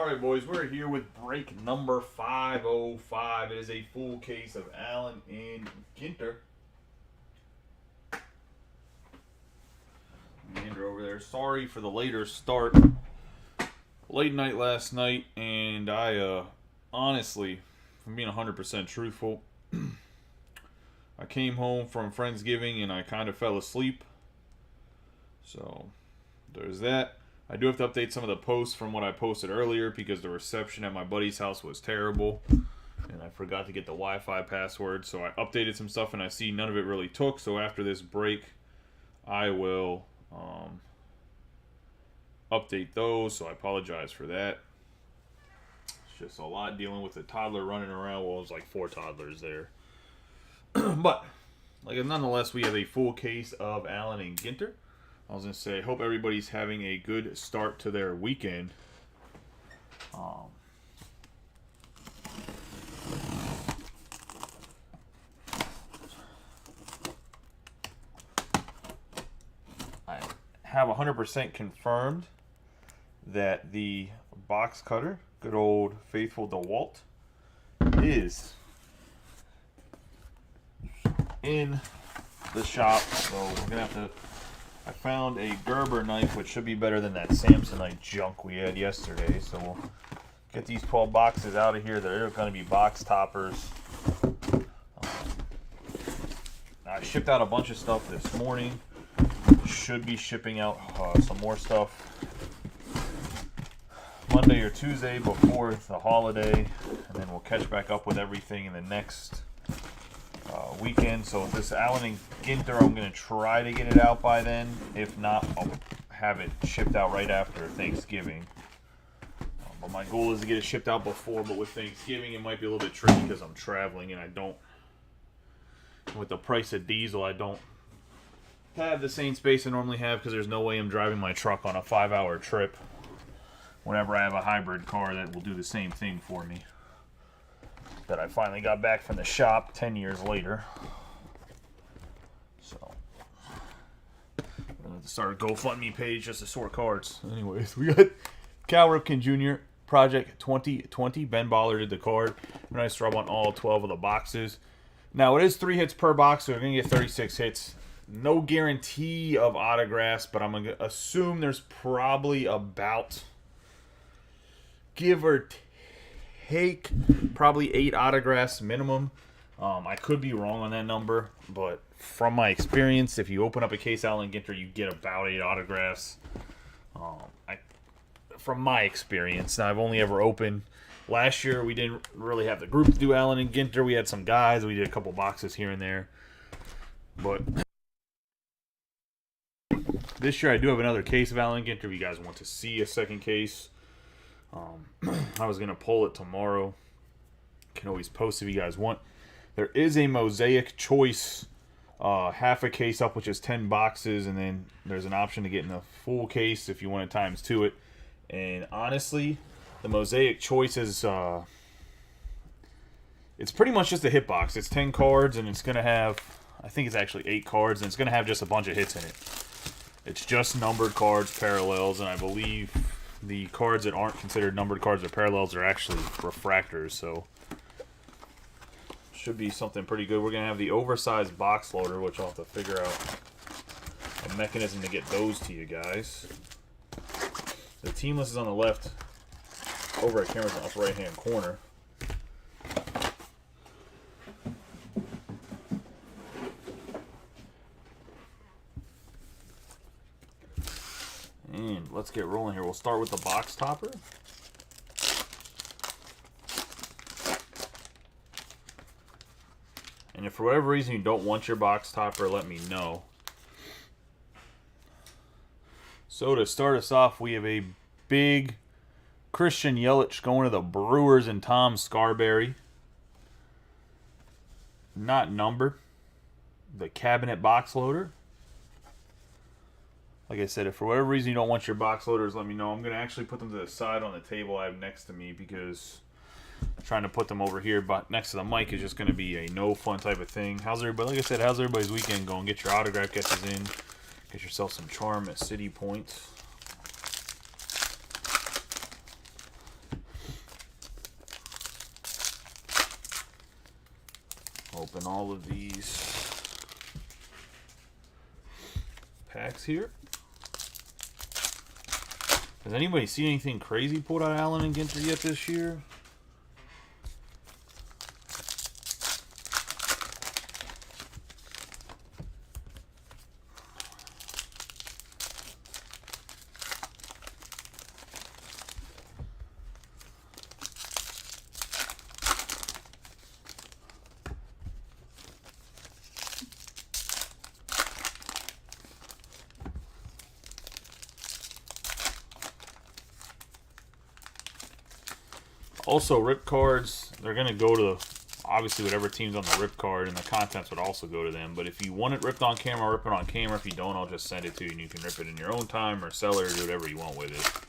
Alright, boys, we're here with break number 505. It is a full case of Allen and Ginter. Andrew over there. Sorry for the later start. Late night last night, and I honestly, if I'm being 100% truthful, I came home from Friendsgiving and I kind of fell asleep. So, there's that. I do have to update some of the posts from what I posted earlier because the reception at my buddy's house was terrible. And I forgot to get the Wi-Fi password. So I updated some stuff and I see none of it really took. So after this break, I will update those. So I apologize for that. It's just a lot dealing with a toddler running around. Well, it was like 4 toddlers there. But, nonetheless, we have a full case of Allen and Ginter. I was going to say, hope everybody's having a good start to their weekend. I have 100% confirmed that the box cutter, good old faithful DeWalt, is in the shop. So we're going to have to... I found a Gerber knife, which should be better than that Samsonite junk we had yesterday. So we'll get these 12 boxes out of here. They're going to be box toppers. I shipped out a bunch of stuff this morning. Should be shipping out some more stuff Monday or Tuesday before the holiday. And then we'll catch back up with everything in the next weekend. So this Allen and Ginter, I'm going to try to get it out by then. If not, I'll have it shipped out right after Thanksgiving. But my goal is to get it shipped out before, but with Thanksgiving it might be a little bit tricky because I'm traveling and I don't, with the price of diesel, I don't have the same space I normally have because there's no way I'm driving my truck on a 5-hour trip whenever I have a hybrid car that will do the same thing for me. That I finally got back from the shop 10 years later. So, I'm going to have to start a GoFundMe page just to sort cards. Anyways, we got Cal Ripken Jr., Project 2020. Ben Baller did the card. Nice rub on all 12 of the boxes. Now, it is 3 hits per box, so we're going to get 36 hits. No guarantee of autographs, but I'm going to assume there's probably about, give or take, probably 8 autographs minimum. I could be wrong on that number, but from my experience, if you open up a case Allen Ginter, you get about 8 autographs. From my experience, now I've only ever opened. Last year we didn't really have the group to do Allen and Ginter. We had some guys. We did a couple boxes here and there, but this year I do have another case of Allen Ginter. If you guys want to see a second case, I was going to pull it tomorrow. Can always post if you guys want. There is a Mosaic Choice half a case up, which is 10 boxes, and then there's an option to get in the full case if you want to times 2 it. And honestly, the Mosaic Choice is it's pretty much just a hit box. It's 10 cards, and it's going to have, I think it's actually 8 cards, and it's going to have just a bunch of hits in it. It's just numbered cards, parallels, and I believe the cards that aren't considered numbered cards or parallels are actually refractors, so should be something pretty good. We're going to have the oversized box loader, which I'll have to figure out a mechanism to get those to you guys. The team list is on the left. Over at camera's in the upper right-hand corner. And let's get rolling here. We'll start with the box topper. And if for whatever reason you don't want your box topper, let me know. So to start us off, we have a big Christian Yelich going to the Brewers and Tom Scarberry. Not numbered. The cabinet box loader. Like I said, if for whatever reason you don't want your box loaders, let me know. I'm going to actually put them to the side on the table I have next to me because trying to put them over here but next to the mic is just going to be a no fun type of thing. How's everybody? Like I said, how's everybody's weekend going? Get your autograph catches in. Get yourself some charm at City Points. Open all of these packs here. Has anybody seen anything crazy pulled out of Allen and Ginter yet this year? Also, rip cards, they're going to go to, obviously, whatever team's on the rip card, and the contents would also go to them. But if you want it ripped on camera, rip it on camera. If you don't, I'll just send it to you, and you can rip it in your own time or sell it or do whatever you want with it.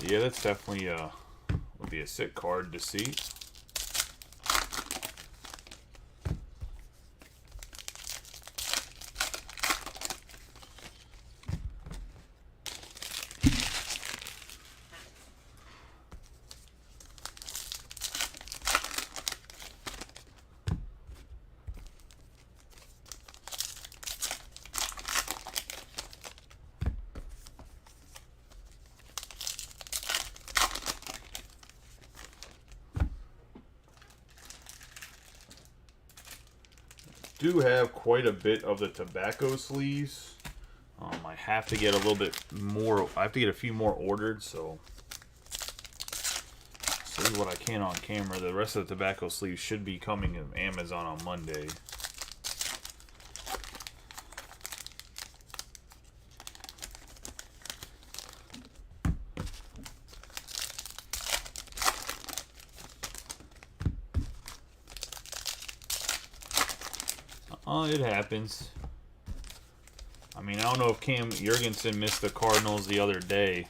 Yeah, that's definitely would be a sick card to see. Do have quite a bit of the tobacco sleeves. I have to get a little bit more. I have to get a few more ordered, so see what I can on camera. The rest of the tobacco sleeves should be coming to Amazon on Monday. It happens. I mean, I don't know if Cam Jurgensen missed the Cardinals the other day,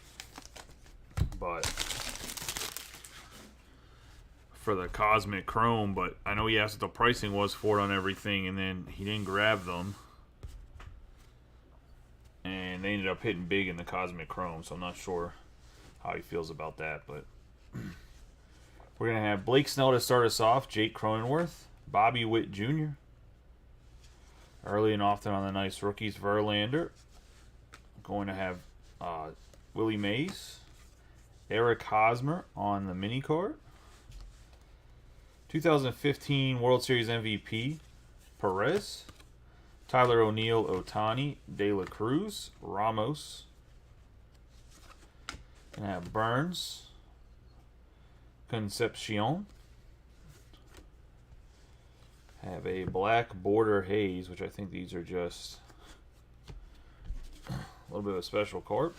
but for the Cosmic Chrome, but I know he asked what the pricing was for it on everything, and then he didn't grab them. And they ended up hitting big in the Cosmic Chrome, so I'm not sure how he feels about that, but we're going to have Blake Snell to start us off, Jake Cronenworth, Bobby Witt Jr., early and often on the nice rookies, Verlander. Going to have Willie Mays, Eric Hosmer on the mini card. 2015 World Series MVP, Perez. Tyler O'Neill, Ohtani, De La Cruz, Ramos. Going to have Burns, Concepcion. Have a black border haze, which I think these are just a little bit of a special card.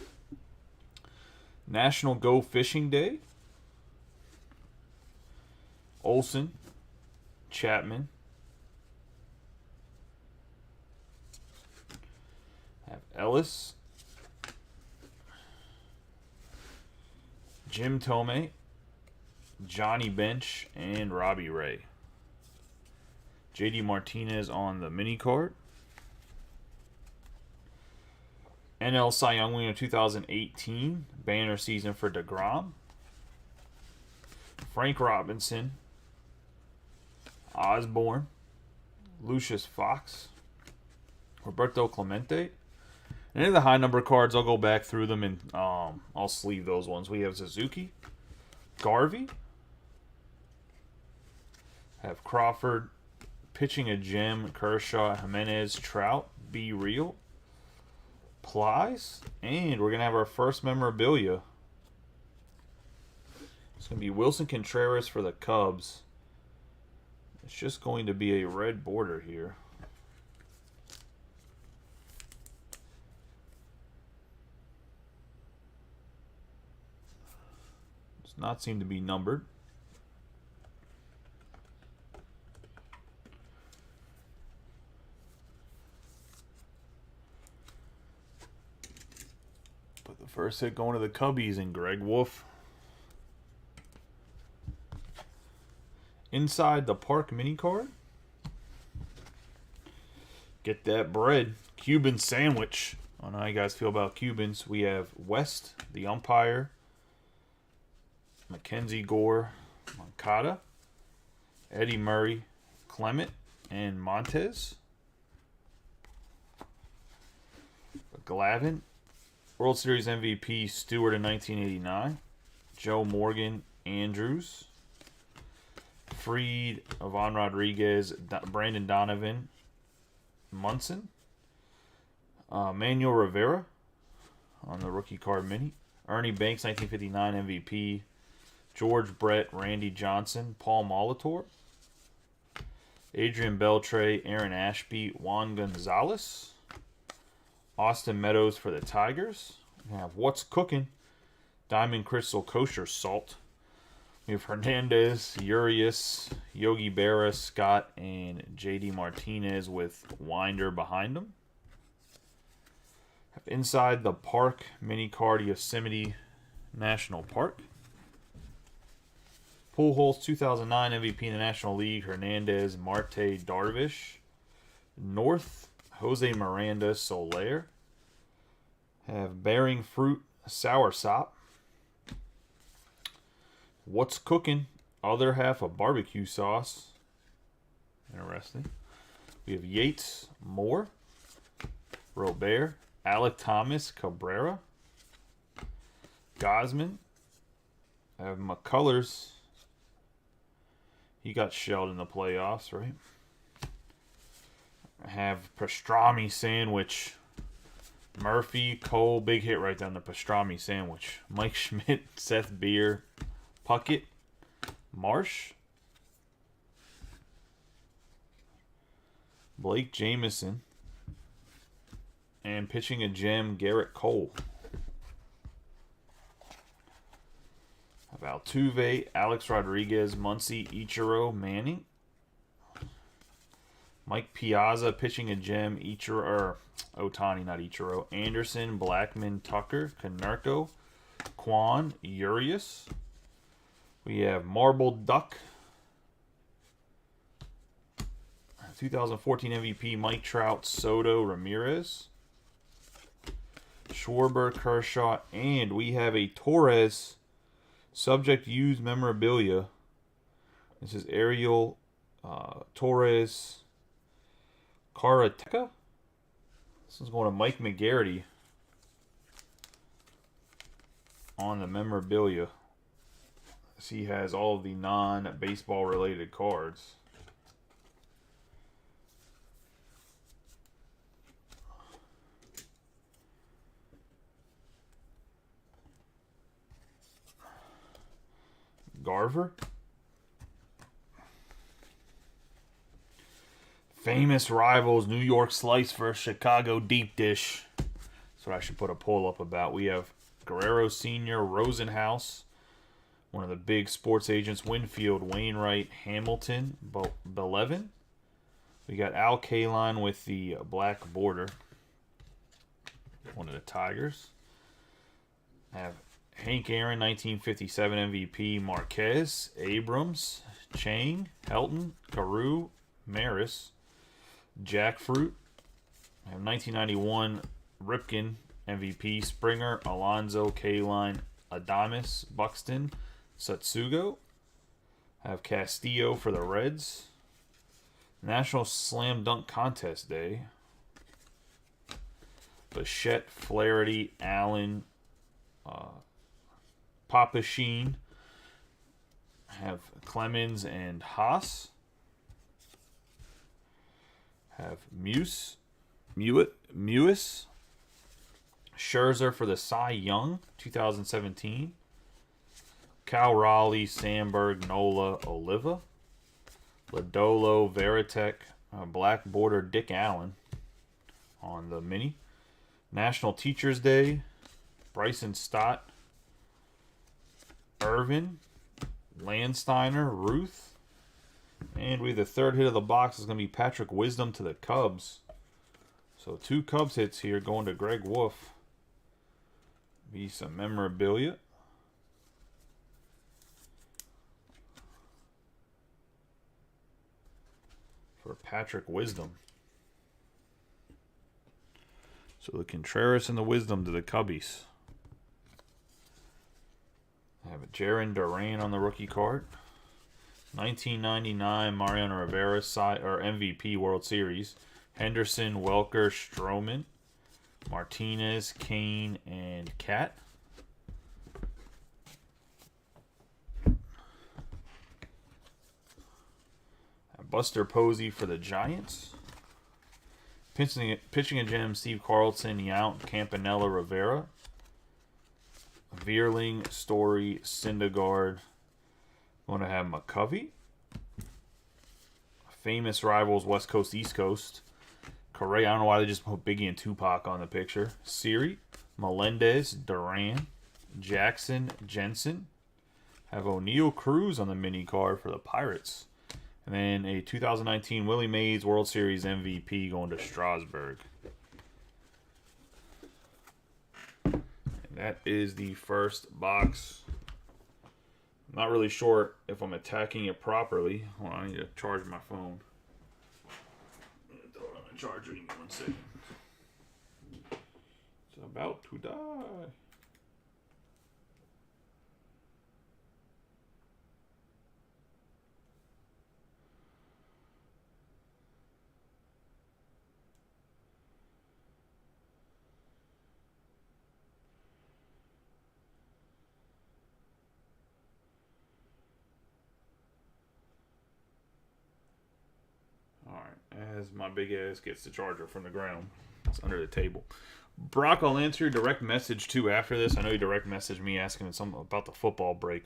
National Go Fishing Day. Olsen, Chapman. Have Ellis, Jim Thome, Johnny Bench, and Robbie Ray. JD Martinez on the mini card. NL Cy Young winner 2018. Banner season for DeGrom. Frank Robinson. Osborne. Lucius Fox. Roberto Clemente. Any of the high number cards, I'll go back through them and I'll sleeve those ones. We have Suzuki. Garvey. Have Crawford. Pitching a gem, Kershaw, Jimenez, Trout, Be Real, Plies, and we're going to have our first memorabilia. It's going to be Wilson Contreras for the Cubs. It's just going to be a red border here. Does not seem to be numbered. First hit going to the Cubbies and Greg Wolf. Inside the Park mini card. Get that bread. Cuban sandwich. I don't know how you guys feel about Cubans. We have West, the umpire. Mackenzie Gore, Moncada. Eddie Murray, Clement, and Montez. Glavin. World Series MVP Stewart in 1989. Joe Morgan, Andrews. Fried, Ivan Rodriguez, Brandon Donovan, Munson. Manuel Rivera on the rookie card mini. Ernie Banks, 1959 MVP. George Brett, Randy Johnson, Paul Molitor. Adrian Beltre, Aaron Ashby, Juan Gonzalez. Austin Meadows for the Tigers. We have What's Cooking, Diamond Crystal Kosher Salt. We have Hernandez, Urias, Yogi Berra, Scott, and J.D. Martinez with Winder behind them. Inside the Park mini card, Yosemite National Park. Pujols 2009 MVP in the National League, Hernandez, Marte, Darvish. North, Jose Miranda, Soler. Have Bearing Fruit, Soursop. What's Cooking, other half of barbecue sauce. Interesting. We have Yates, Moore, Robert, Alec Thomas, Cabrera, Gosman. I have McCullers. He got shelled in the playoffs, right? I have pastrami sandwich. Murphy, Cole, big hit right down the pastrami sandwich. Mike Schmidt, Seth Beer, Puckett, Marsh, Blake Jameson, and pitching a gem, Garrett Cole. Altuve, Alex Rodriguez, Muncy, Ichiro, Manning. Mike Piazza pitching a gem, Ichiro, Otani, not Ichiro. Anderson, Blackman, Tucker, Konerko, Quan, Urias. We have Marble Duck. 2014 MVP, Mike Trout, Soto, Ramirez. Schwarber, Kershaw, and we have a Torres subject used memorabilia. This is Ariel Torres Karateka. This is going to Mike McGarity on the memorabilia. He has all of the non-baseball related cards. Garver. Famous Rivals, New York Slice versus Chicago Deep Dish. That's what I should put a poll up about. We have Guerrero Sr., Rosenhaus, one of the big sports agents, Winfield, Wainwright, Hamilton, Belevin. We got Al Kaline with the black border, one of the Tigers. I have Hank Aaron, 1957 MVP, Marquez, Abrams, Chang, Helton, Carew, Maris, Jackfruit. I have 1991 Ripken MVP, Springer, Alonzo, Kaline, Adames, Buxton, Satsugo. I have Castillo for the Reds. National Slam Dunk Contest Day. Bichette, Flaherty, Allen, Papa Sheen. Have Clemens and Haas. Have Mewis. Scherzer for the Cy Young, 2017. Cal Raleigh, Sandberg, Nola, Oliva. Lodolo, Veritek, black border, Dick Allen on the mini. National Teachers Day, Bryson Stott, Irvin, Landsteiner, Ruth. And we have the third hit of the box is going to be Patrick Wisdom to the Cubs. So 2 Cubs hits here going to Greg Wolf. Be some memorabilia. for Patrick Wisdom. So the Contreras and the Wisdom to the Cubbies. I have a Jarren Duran on the rookie card. 1999 Mariano Rivera MVP World Series. Henderson, Welker, Stroman, Martinez, Kane, and Cat. Buster Posey for the Giants. Pitching a gem, Steve Carlson, Yount, Campanella, Rivera. Vierling, Story, Syndergaard. Want to have McCovey. Famous rivals, West Coast, East Coast. Correa, I don't know why they just put Biggie and Tupac on the picture. Siri, Melendez, Duran, Jackson, Jensen. Have O'Neal Cruz on the mini card for the Pirates. And then a 2019 Willie Mays World Series MVP going to Strasburg. And that is the first box. I'm not really sure if I'm attacking it properly. Hold on, I need to charge my phone. Throw it on the charger. Give me 1 second. It's about to die. As my big ass gets the charger from the ground. It's under the table. Brock, I'll answer your direct message too after this. I know you direct messaged me asking something about the football break.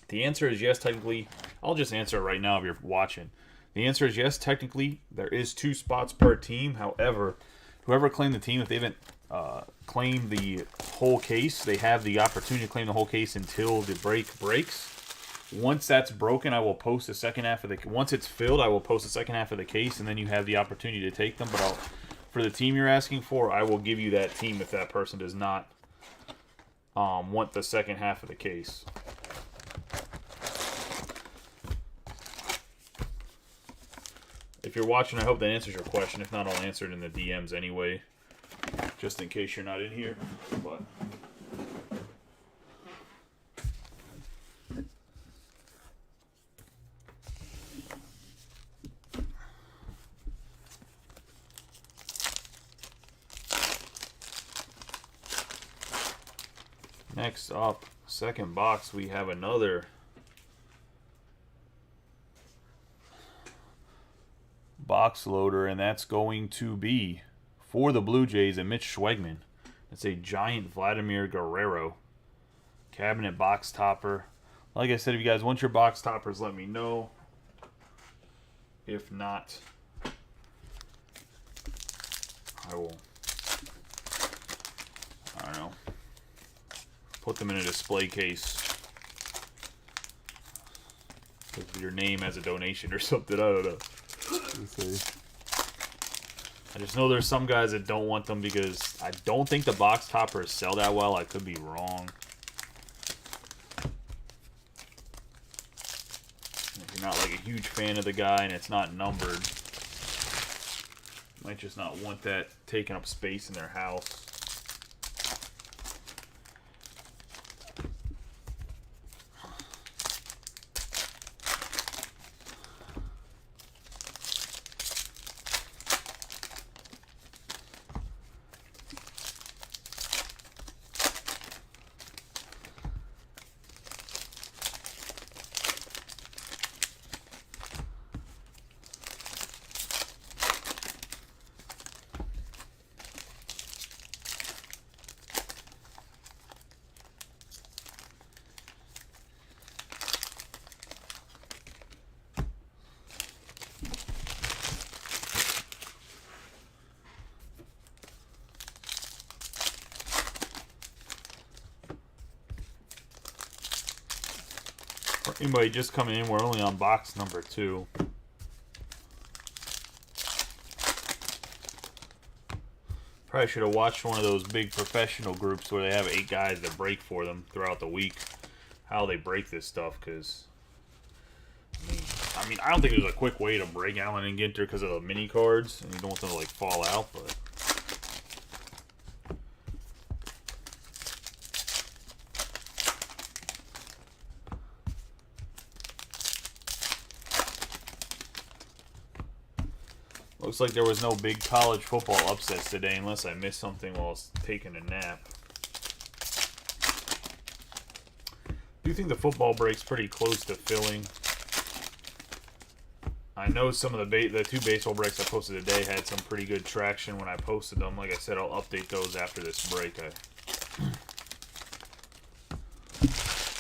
The answer is yes, technically. I'll just answer it right now if you're watching. The answer is yes, technically. There is 2 spots per team. However, whoever claimed the team, if they haven't claimed the whole case, they have the opportunity to claim the whole case until the break breaks. Once that's broken, I will post the second half of the... Once it's filled, I will post the second half of the case, and then you have the opportunity to take them. But for the team you're asking for, I will give you that team if that person does not want the second half of the case. If you're watching, I hope that answers your question. If not, I'll answer it in the DMs anyway, just in case you're not in here. But... Next up, second box, we have another box loader, and that's going to be for the Blue Jays and Mitch Schwegman. It's a giant Vladimir Guerrero cabinet box topper. Like I said, if you guys want your box toppers, let me know. If not, I will, I don't know, put them in a display case with your name as a donation or something. I don't know. I just know there's some guys that don't want them because I don't think the box toppers sell that well. I could be wrong. If you're not like a huge fan of the guy and it's not numbered, you might just not want that taking up space in their house. For anybody just coming in, we're only on box number 2. Probably should have watched one of those big professional groups where they have 8 guys that break for them throughout the week. How they break this stuff, because I I mean, I don't think there's a quick way to break Allen and Ginter because of the mini cards, and you don't want them to like fall out, but. Looks like there was no big college football upsets today, unless I missed something while I was taking a nap. Do you think the football break's pretty close to filling? I know some of the two baseball breaks I posted today had some pretty good traction when I posted them. Like I said, I'll update those after this break. It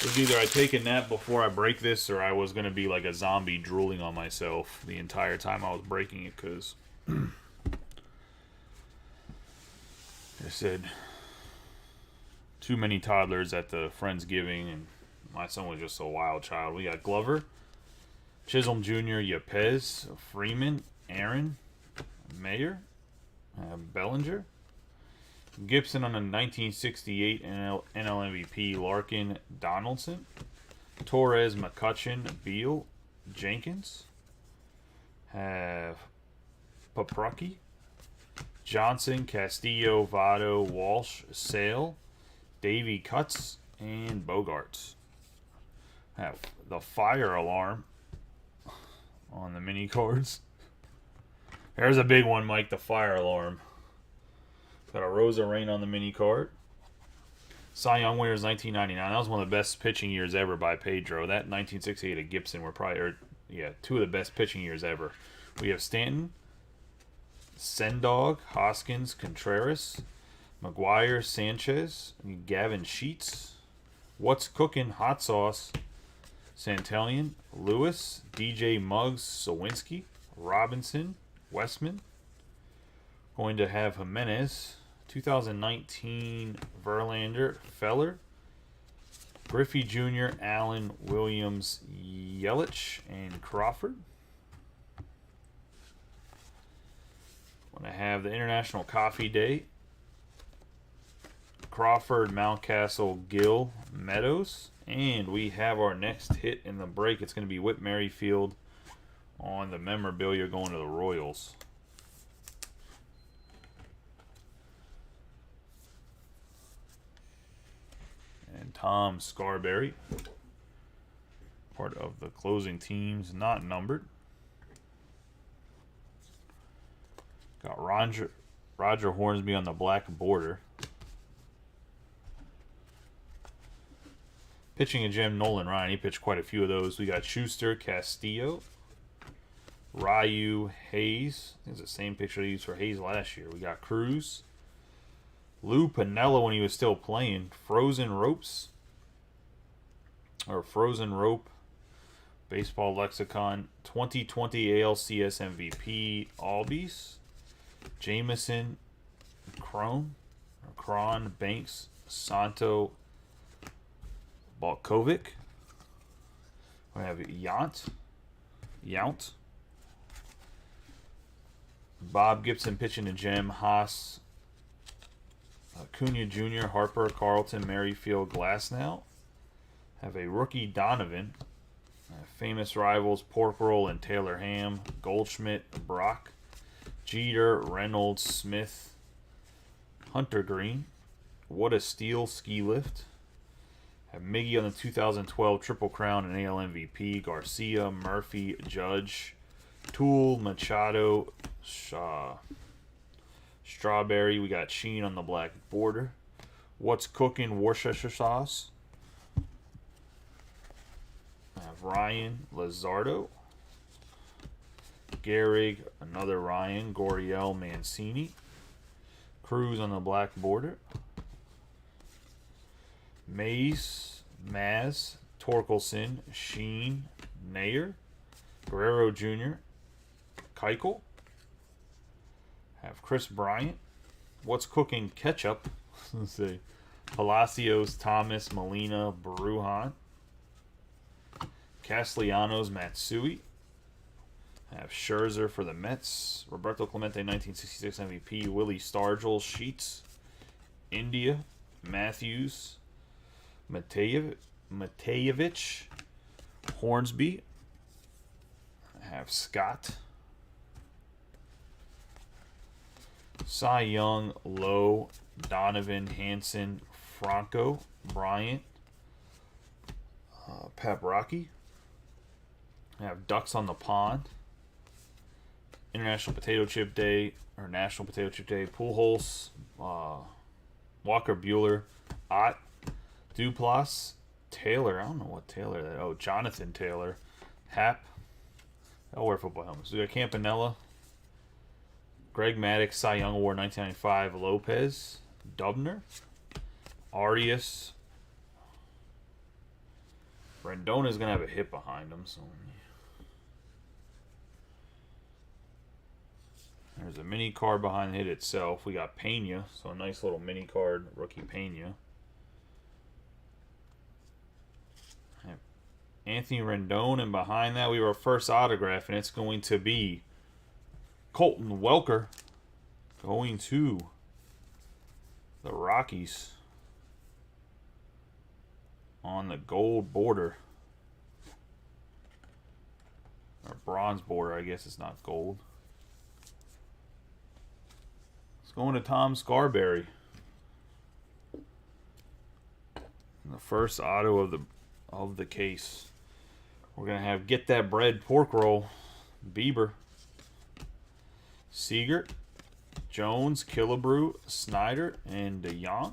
was either I take a nap before I break this, or I was going to be like a zombie drooling on myself the entire time I was breaking it, because I said too many toddlers at the Friendsgiving, and my son was just a wild child. We got Glover, Chisholm Jr., Yepez, Freeman, Aaron, Mayer, Bellinger, Gibson on a 1968 NL MVP, Larkin, Donaldson, Torres, McCutcheon, Beal, Jenkins, have Paprocki, Johnson, Castillo, Votto, Walsh, Sale, Davey Cutts, and Bogarts. Have the fire alarm on the mini cards. There's a big one, Mike, the fire alarm. Got a Rosa Rain on the mini card. Cy Young winners 1999. That was one of the best pitching years ever by Pedro. That 1968 at Gibson were probably, two of the best pitching years ever. We have Stanton, Sendog, Hoskins, Contreras, McGuire, Sanchez, Gavin Sheets, What's Cooking, Hot Sauce, Santellian, Lewis, DJ Muggs, Sawinski, Robinson, Westman. Going to have Jimenez, 2019 Verlander, Feller, Griffey Jr., Allen, Williams, Yelich, and Crawford. Going to have the International Coffee Day, Crawford, Mountcastle, Gill, Meadows. And we have our next hit in the break. It's going to be Whit Merrifield on the memorabilia going to the Royals. And Tom Scarberry, part of the closing teams, not numbered. Got Roger Hornsby on the black border. Pitching a gem, Nolan Ryan. He pitched quite a few of those. We got Schuster, Castillo, Ryu, Hayes. I think it's the same picture I used for Hayes last year. We got Cruz, Lou Piniella when he was still playing. Frozen Rope, Baseball Lexicon. 2020 ALCS MVP, Albies, Jameson, Cron, Banks, Santo, Balkovic. We have Yount. Bob Gibson pitching a gem. Haas, Acuna Jr., Harper, Carlton, Merrifield, Glasnow. Have a rookie Donovan. Famous rivals Porkroll and Taylor Ham. Goldschmidt, Brock, Jeter, Reynolds, Smith, Hunter Green. What a Steal, Ski Lift. Have Miggy on the 2012 Triple Crown and AL MVP. Garcia, Murphy, Judge, Toole, Machado, Strawberry. We got Sheen on the black border. What's Cooking, Worcestershire sauce. Have Ryan, Luzardo, Gehrig, another Ryan, Goriel, Mancini, Cruz on the black border. Mace, Maz, Torkelson, Sheen, Nair, Guerrero Jr., Keuchel. Have Chris Bryant. What's Cooking, Ketchup. Let's see. Palacios, Thomas, Molina, Brujan. Castellanos, Matsui. Have Scherzer for the Mets. Roberto Clemente, 1966 MVP. Willie Stargell, Sheets. India, Matthews, Matejevich, Hornsby. have Scott. Cy Young, Lowe, Donovan, Hanson, Franco, Bryant, Paprocki. I have Ducks on the Pond. International Potato Chip Day, or National Potato Chip Day, Pujols, Walker Buehler, Ott, Duplass, Taylor. I don't know what Taylor that. Oh, Jonathan Taylor, Hap. I'll wear football helmets. We got Campanella, Greg Maddux, Cy Young Award 1995, Lopez, Dubner, Arias. Rendona's gonna have a hit behind him, so there's a mini card behind the hit itself. We got Pena, so a nice little mini card, rookie Pena. Anthony Rendon, and behind that we have our first autograph, and it's going to be Colton Welker going to the Rockies on the gold border. Or bronze border, I guess it's not gold. It's going to Tom Scarberry. The first auto of the case. We're going to have Get That Bread Pork Roll, Bieber, Seager, Jones, Killebrew, Snyder, and DeYoung.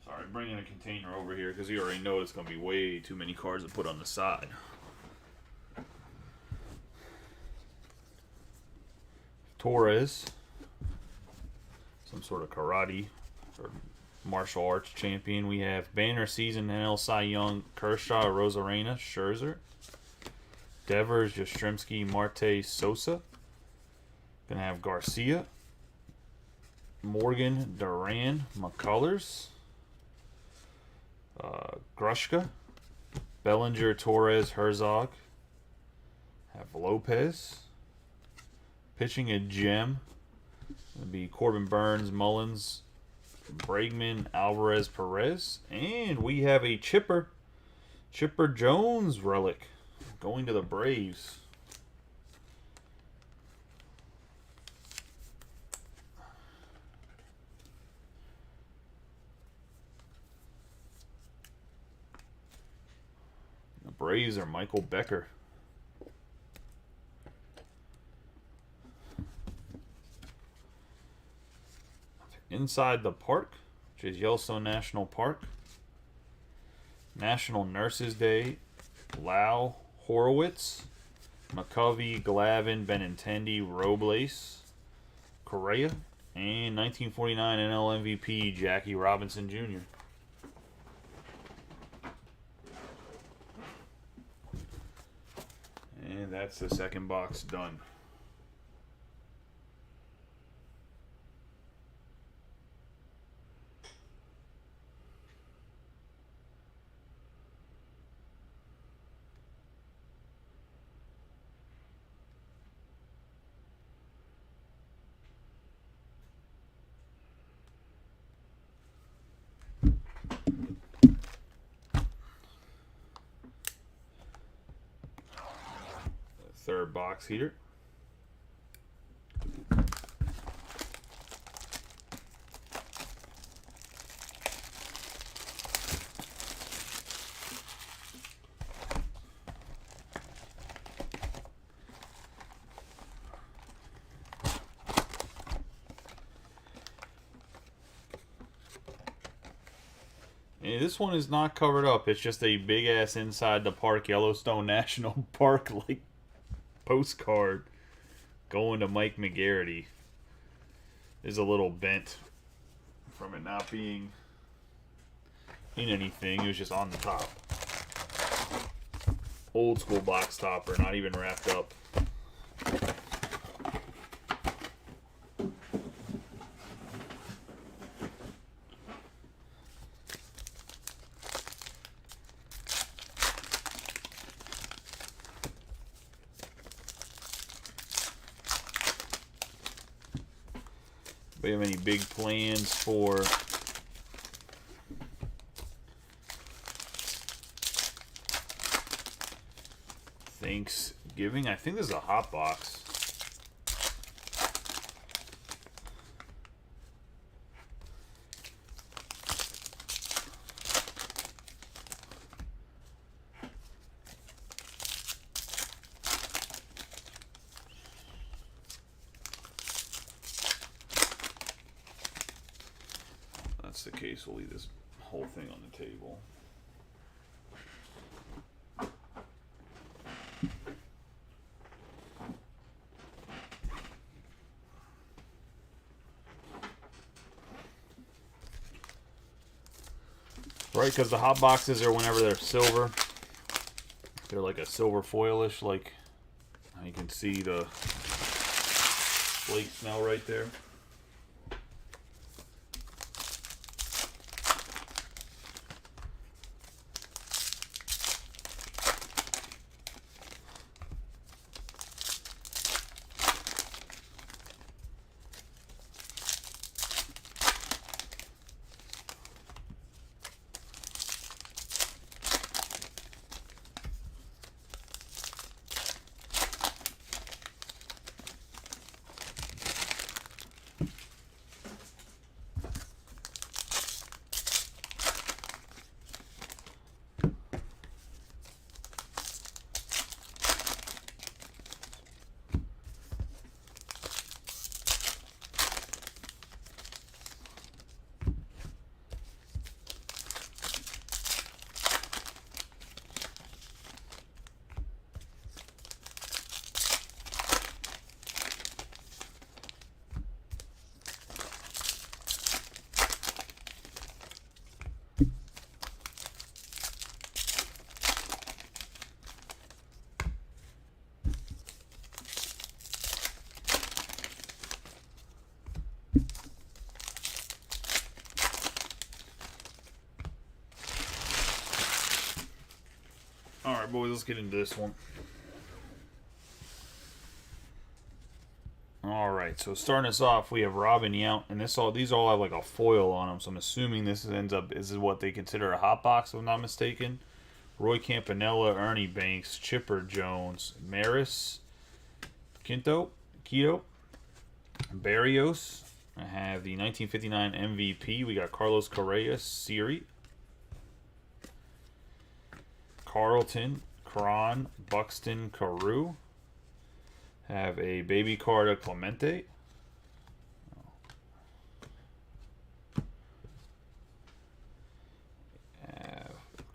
Sorry, bringing a container over here because you already know it's going to be way too many cards to put on the side. Torres, some sort of karate or martial arts champion. We have Banner Season NL Cy Young, Kershaw, Rosarena, Scherzer, Devers, Yastrzemski, Marte, Sosa. Gonna have Garcia, Morgan, Duran, McCullers, Grushka, Bellinger, Torres, Herzog. Have Lopez. Pitching a gem. It'll be Corbin Burns, Mullins, Bregman, Alvarez, Perez. And we have a Chipper Jones relic going to the Braves. The Braves are Michael Becker. Inside the Park, which is Yellowstone National Park. National Nurses Day, Lau, Horowitz, McCovey, Glavin, Benintendi, Robles, Correa, and 1949 NL MVP Jackie Robinson Jr. And that's the second box done. Third box here. And this one is not covered up. It's just a big ass inside the park Yellowstone National Park like postcard going to Mike McGarity. Is a little bent from it not being in anything. It was just on the top. Old school box topper, not even wrapped up. Do you have any big plans for Thanksgiving? I think this is a hot box. That's the case. We'll leave this whole thing on the table. Right, because the hot boxes are whenever they're silver. They're like a silver foilish, like you can see the flake smell right there. Alright, boys, let's get into this one. Alright, so starting us off, we have Robin Yount, and these all have like a foil on them, so I'm assuming this is what they consider a hot box, if I'm not mistaken. Roy Campanella, Ernie Banks, Chipper Jones, Maris, Quinto, Barrios. I have the 1959 MVP. We got Carlos Correa, Siri. Carlton, Cron, Buxton, Carew. Have a baby card of Clemente.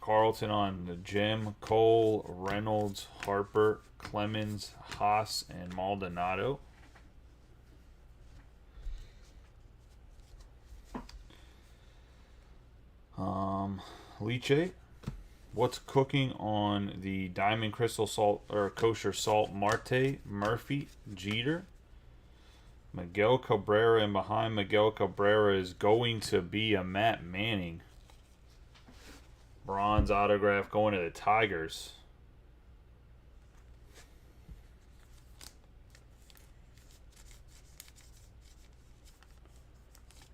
Carlton on the gem. Cole, Reynolds, Harper, Clemens, Haas, and Maldonado. Liche. What's cooking on the Diamond Crystal Salt or Kosher Salt? Marte, Murphy, Jeter, Miguel Cabrera, and behind Miguel Cabrera is going to be a Matt Manning. Bronze autograph going to the Tigers.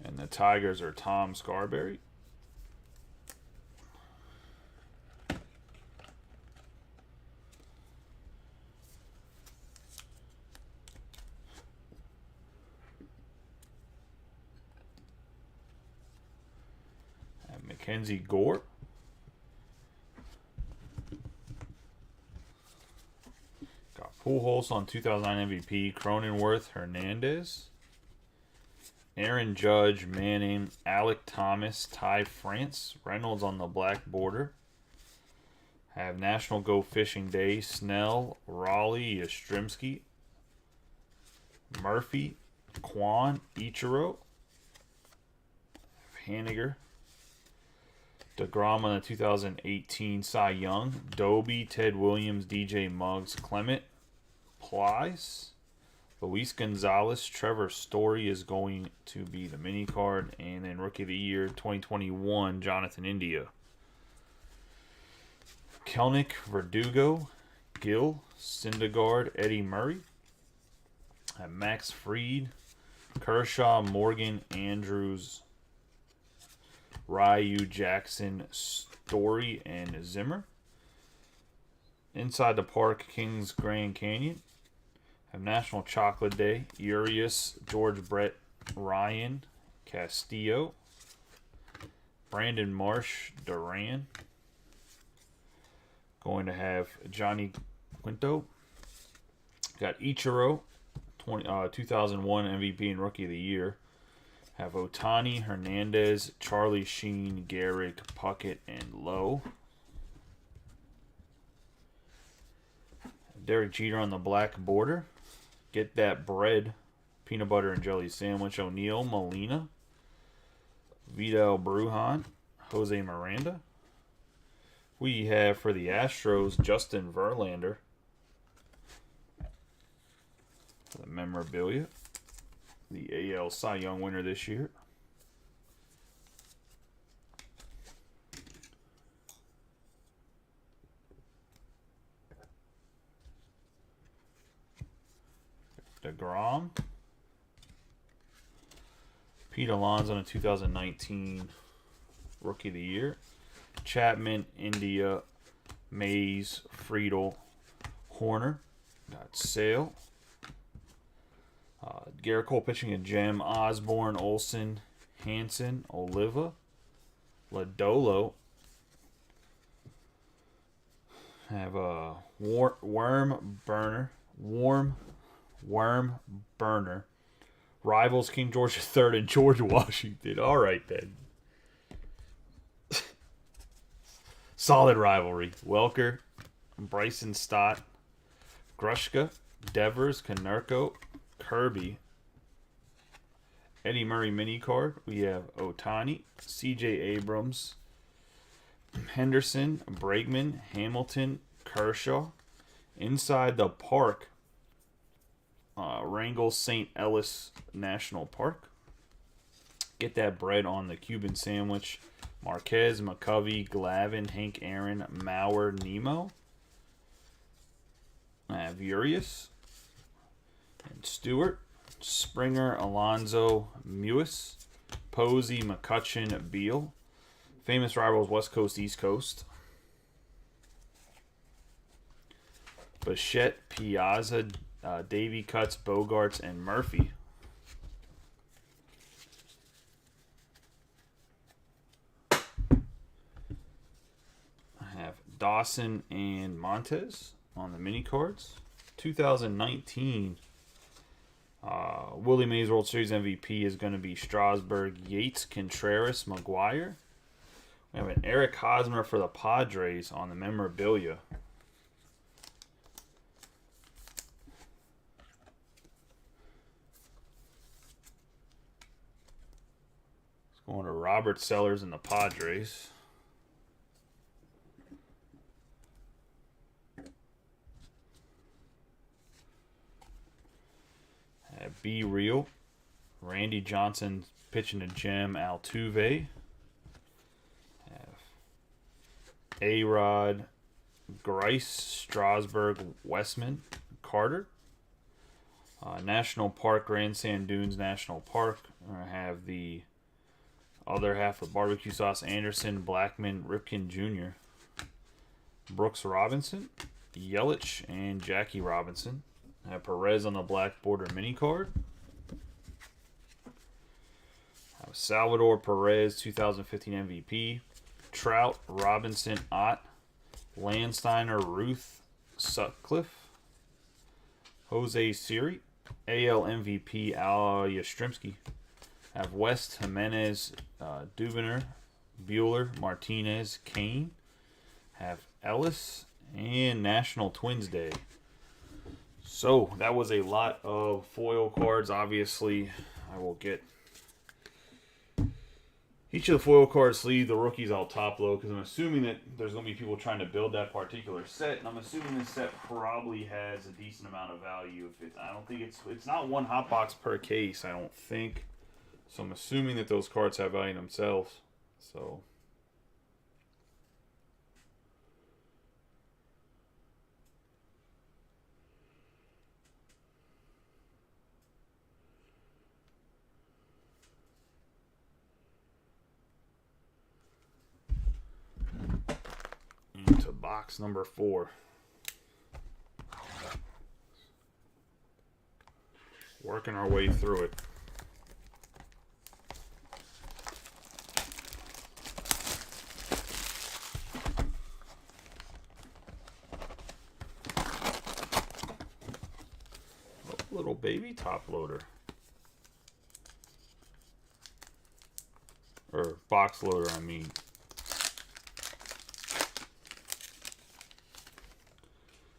And the Tigers are Tom Scarberry. Mackenzie Gore. Got Pujols on 2009 MVP. Cronenworth, Hernandez. Aaron Judge, Manning, Alec Thomas, Ty France. Reynolds on the black border. Have National Go Fishing Day. Snell, Raleigh, Yastrzemski. Murphy, Kwan, Ichiro. Haniger. DeGrom on the 2018 Cy Young. Doby, Ted Williams, DJ Muggs, Clement, Plies, Luis Gonzalez, Trevor Story is going to be the mini card, and then Rookie of the Year 2021 Jonathan India. Kelnick, Verdugo, Gill, Syndergaard, Eddie Murray. Max Fried, Kershaw, Morgan, Andrews, Ryu, Jackson, Story, and Zimmer. Inside the Park, Kings, Grand Canyon. Have National Chocolate Day. Urias, George Brett, Ryan, Castillo. Brandon Marsh, Duran. Going to have Johnny Quinto. Got Ichiro, 2001 MVP and Rookie of the Year. Have Otani, Hernandez, Charlie Sheen, Garrick, Puckett, and Lowe. Derek Jeter on the black border. Get that bread. Peanut butter and jelly sandwich. O'Neal, Molina. Vidal Brujan. Jose Miranda. We have for the Astros, Justin Verlander. The memorabilia. The AL Cy Young winner this year. DeGrom. Pete Alonso in 2019 Rookie of the Year. Chapman, India, Mays, Friedel, Horner. Got Sale. Garrett Cole pitching a gem. Osborne, Olsen, Hanson, Oliva, Lodolo. Have a Worm Burner. Rivals King George III and George Washington. All right, then. Solid rivalry. Welker, Bryson Stott, Grushka, Devers, Konerko, Kirby. Eddie Murray mini card. We have Otani, C.J. Abrams, Henderson, Bregman, Hamilton, Kershaw. Inside the Park, Wrangell St. Ellis National Park. Get that bread on the Cuban sandwich. Marquez, McCovey, Glavin, Hank Aaron, Mauer, Nemo. I have Urias and Stewart. Springer, Alonzo, Mewis. Posey, McCutcheon, Beal. Famous rivals West Coast, East Coast. Bichette, Piazza, Davy Cuts, Bogarts, and Murphy. I have Dawson and Montez on the mini cards. 2019 Willie Mays World Series MVP is going to be Strasburg, Yates, Contreras, McGuire. We have an Eric Hosmer for the Padres on the memorabilia. It's going to Robert Sellers and the Padres. Be Real. Randy Johnson pitching a gem. Altuve. A-Rod. Grice. Strasburg. Westman. Carter. National Park. Grand Sand Dunes National Park. I have the other half of barbecue sauce. Anderson. Blackman. Ripken Jr. Brooks Robinson. Yelich. And Jackie Robinson. I have Perez on the black border mini card. I have Salvador Perez, 2015 MVP. Trout, Robinson, Ott. Landsteiner, Ruth, Sutcliffe. Jose Siri. AL MVP, Al Yastrzemski. I have West, Jimenez, Dubiner, Bueller, Martinez, Kane. I have Ellis, and National Twins Day. So, that was a lot of foil cards. Obviously, I will get each of the foil card sleeve. The rookies I'll top load because I'm assuming that there's going to be people trying to build that particular set. And I'm assuming this set probably has a decent amount of value. I don't think it's not one hot box per case, I don't think. So, I'm assuming that those cards have value themselves. So... box number 4. Working our way through it. Little baby top loader. Or box loader, I mean.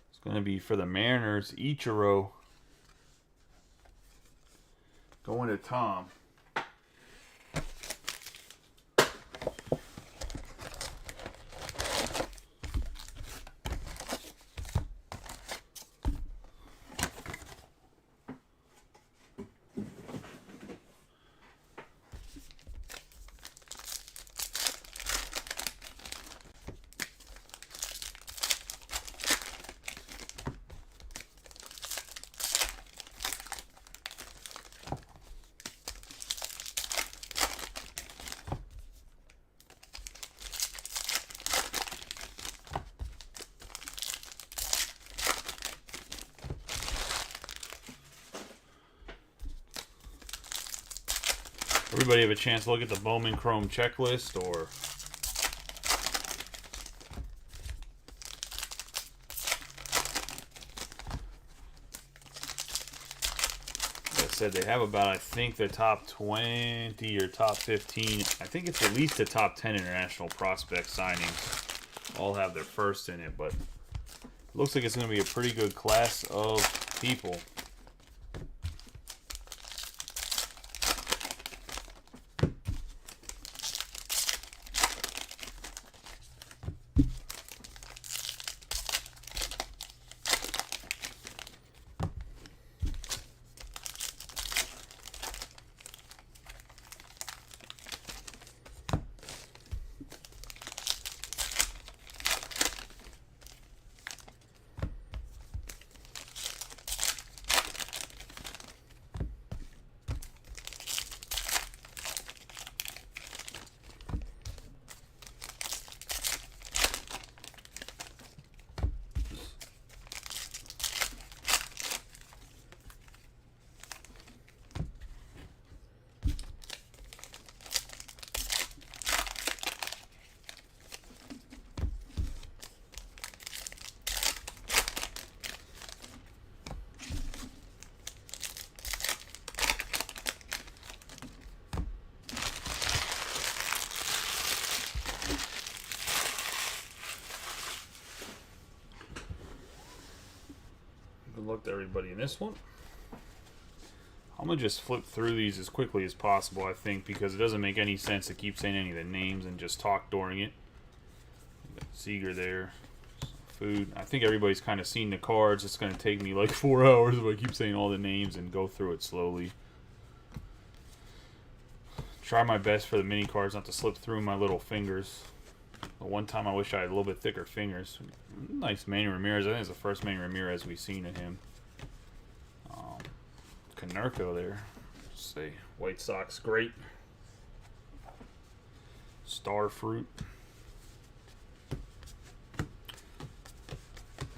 It's going to be for the Mariners, Ichiro. Going to Tom. Everybody have a chance to look at the Bowman Chrome checklist, or like I said, they have about, I think, the top 20 or top 15. I think it's at least the top 10 international prospect signings. All have their first in it, but it looks like it's going to be a pretty good class of people. Good luck to everybody in this one. I'm going to just flip through these as quickly as possible, I think, because it doesn't make any sense to keep saying any of the names and just talk during it. Seager there. Food. I think everybody's kind of seen the cards. It's going to take me like 4 hours if I keep saying all the names and go through it slowly. Try my best for the mini cards not to slip through my little fingers. But one time I wish I had a little bit thicker fingers. Nice Manny Ramirez. I think it's the first Manny Ramirez we've seen of him. Canerco there. Say White Sox great. Starfruit.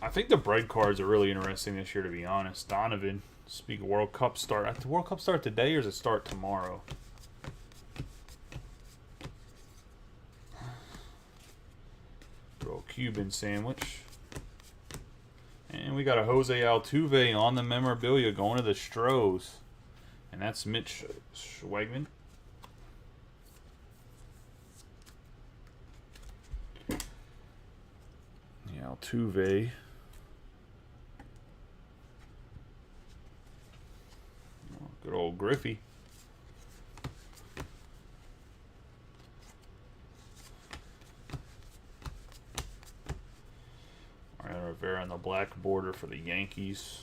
I think the bread cards are really interesting this year, to be honest. Donovan. Speak of World Cup start. The World Cup start today, or does it start tomorrow? Throw a Cuban sandwich. And we got a Jose Altuve on the memorabilia going to the Stros. And that's Mitch Schwegman. Yeah, Altuve. Oh, good old Griffey. Rivera on the black border for the Yankees.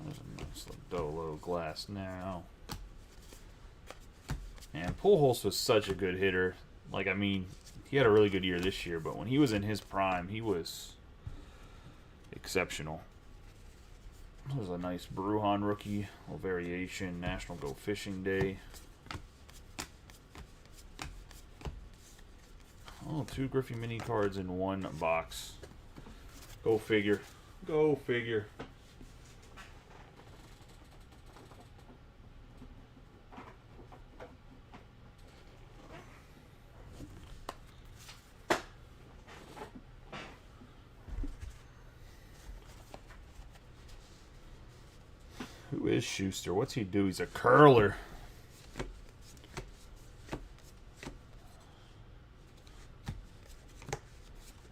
There's a nice little Dolo glass now. And Pujols was such a good hitter. Like, I mean, he had a really good year this year, but when he was in his prime, he was exceptional. This was a nice Bruhan rookie. A little variation. National Go Fishing Day. Oh, 2 Griffey mini cards in 1 box. Go figure. Go figure. Who is Schuster? What's he do? He's a curler.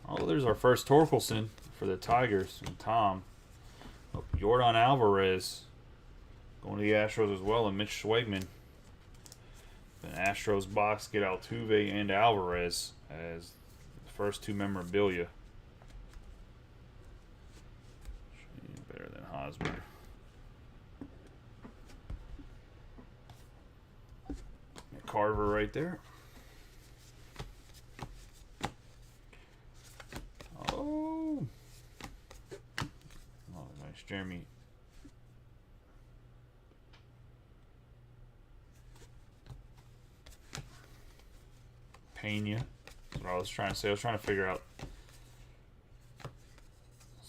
Oh, there's our first Torkelson for the Tigers and Tom. Oh, Jordan Alvarez going to the Astros as well, and Mitch Schwegman. The Astros box get Altuve and Alvarez as the first 2 memorabilia. Better than Hosmer. Carver right there. Oh, nice Jeremy. Pena. That's what I was trying to say. I was trying to figure out.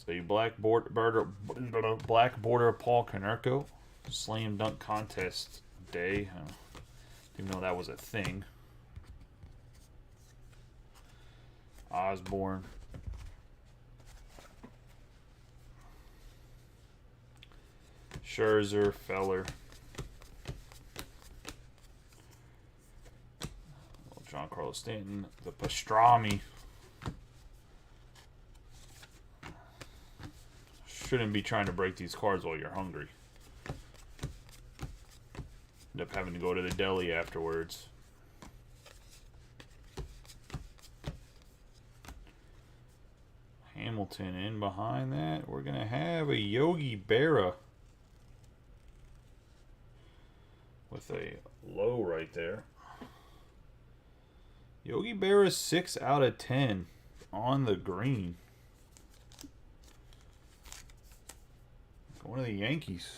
So black border Paul Konerko slam dunk contest day. Didn't know that was a thing. Osborne. Scherzer, Feller. John Carlos Stanton. The Pastrami. Shouldn't be trying to break these cards while you're hungry. End up having to go to the deli afterwards. Hamilton in behind that. We're going to have a Yogi Berra with a low right there. Yogi Berra 6 out of 10 on the green. Going to the Yankees.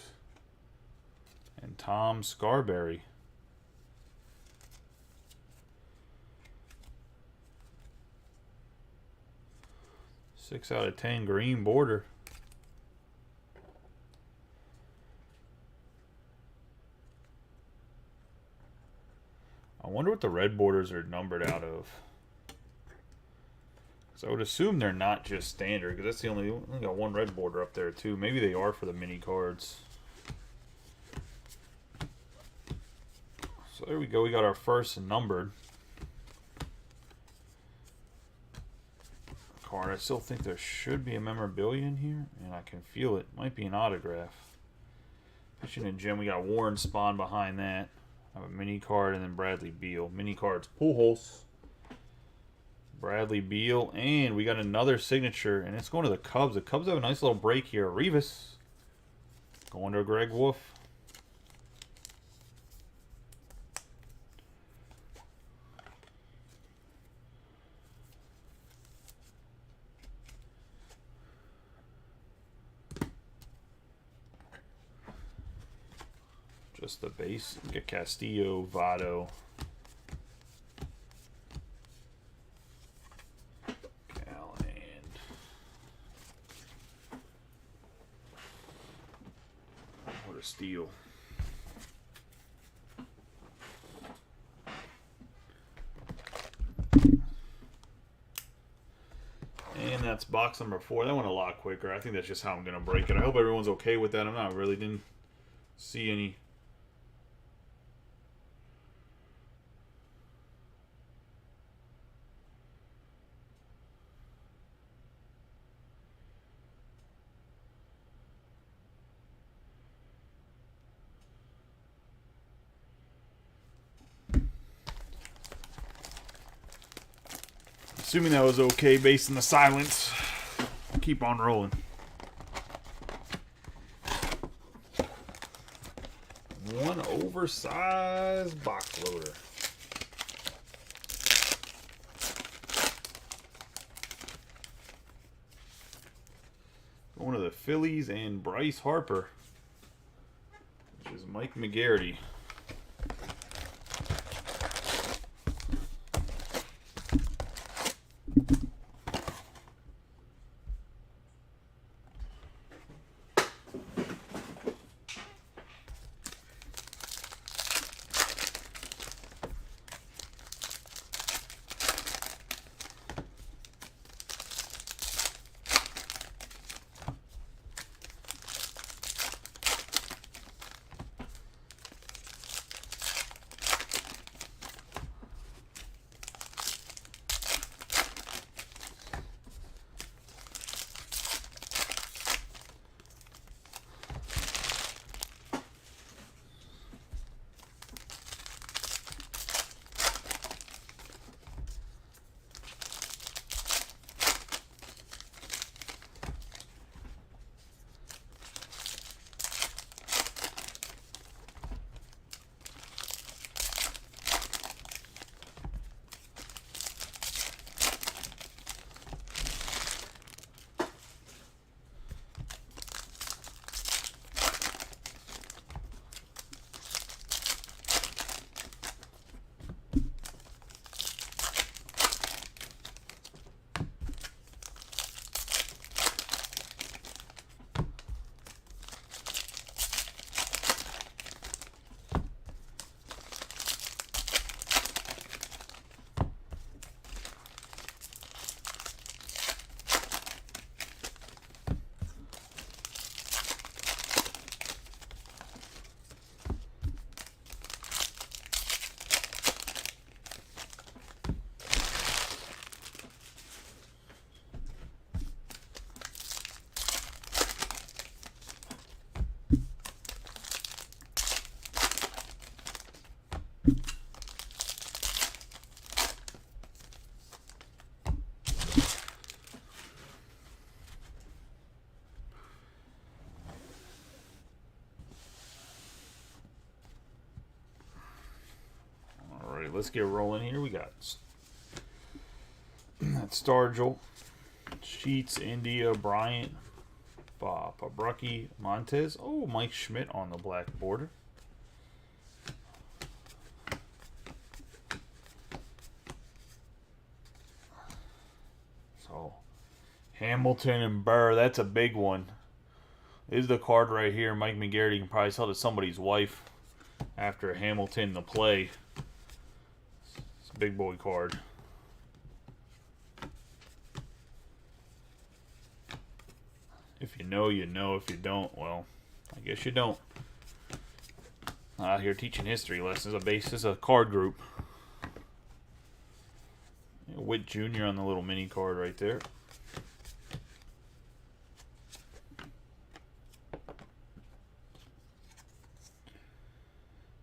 And Tom Scarberry. 6 out of 10 green border. I wonder what the red borders are numbered out of. So I would assume they're not just standard, because that's the only got 1 red border up there too. Maybe they are for the mini cards. So there we go. We got our first numbered card. I still think there should be a memorabilia in here, and I can feel it. Might be an autograph. Pitching in Jim, we got Warren Spahn behind that. I have a mini card and then Bradley Beal. Mini cards, Pujols, Bradley Beal, and we got another signature, and it's going to the Cubs. The Cubs have a nice little break here. Rivas going to Greg Wolf. Just the base. We got Castillo, Votto. Callahan. What a steal. And that's box number 4. That went a lot quicker. I think that's just how I'm going to break it. I hope everyone's okay with that. I'm not really didn't see any. Assuming that was okay based on the silence. I'll keep on rolling. One oversized box loader. Going to the Phillies and Bryce Harper, which is Mike McGarity. Let's get rolling here. We got that Stargell, Sheets, India, Bryant, Pabrucki, Montez. Oh, Mike Schmidt on the black border. So, Hamilton and Burr, that's a big one. This is the card right here. Mike McGarity can probably sell to somebody's wife after Hamilton the play. Big boy card. If you know, you know. If you don't, well, I guess you don't. Out here teaching history lessons. This is a card group. Witt Jr. on the little mini card right there.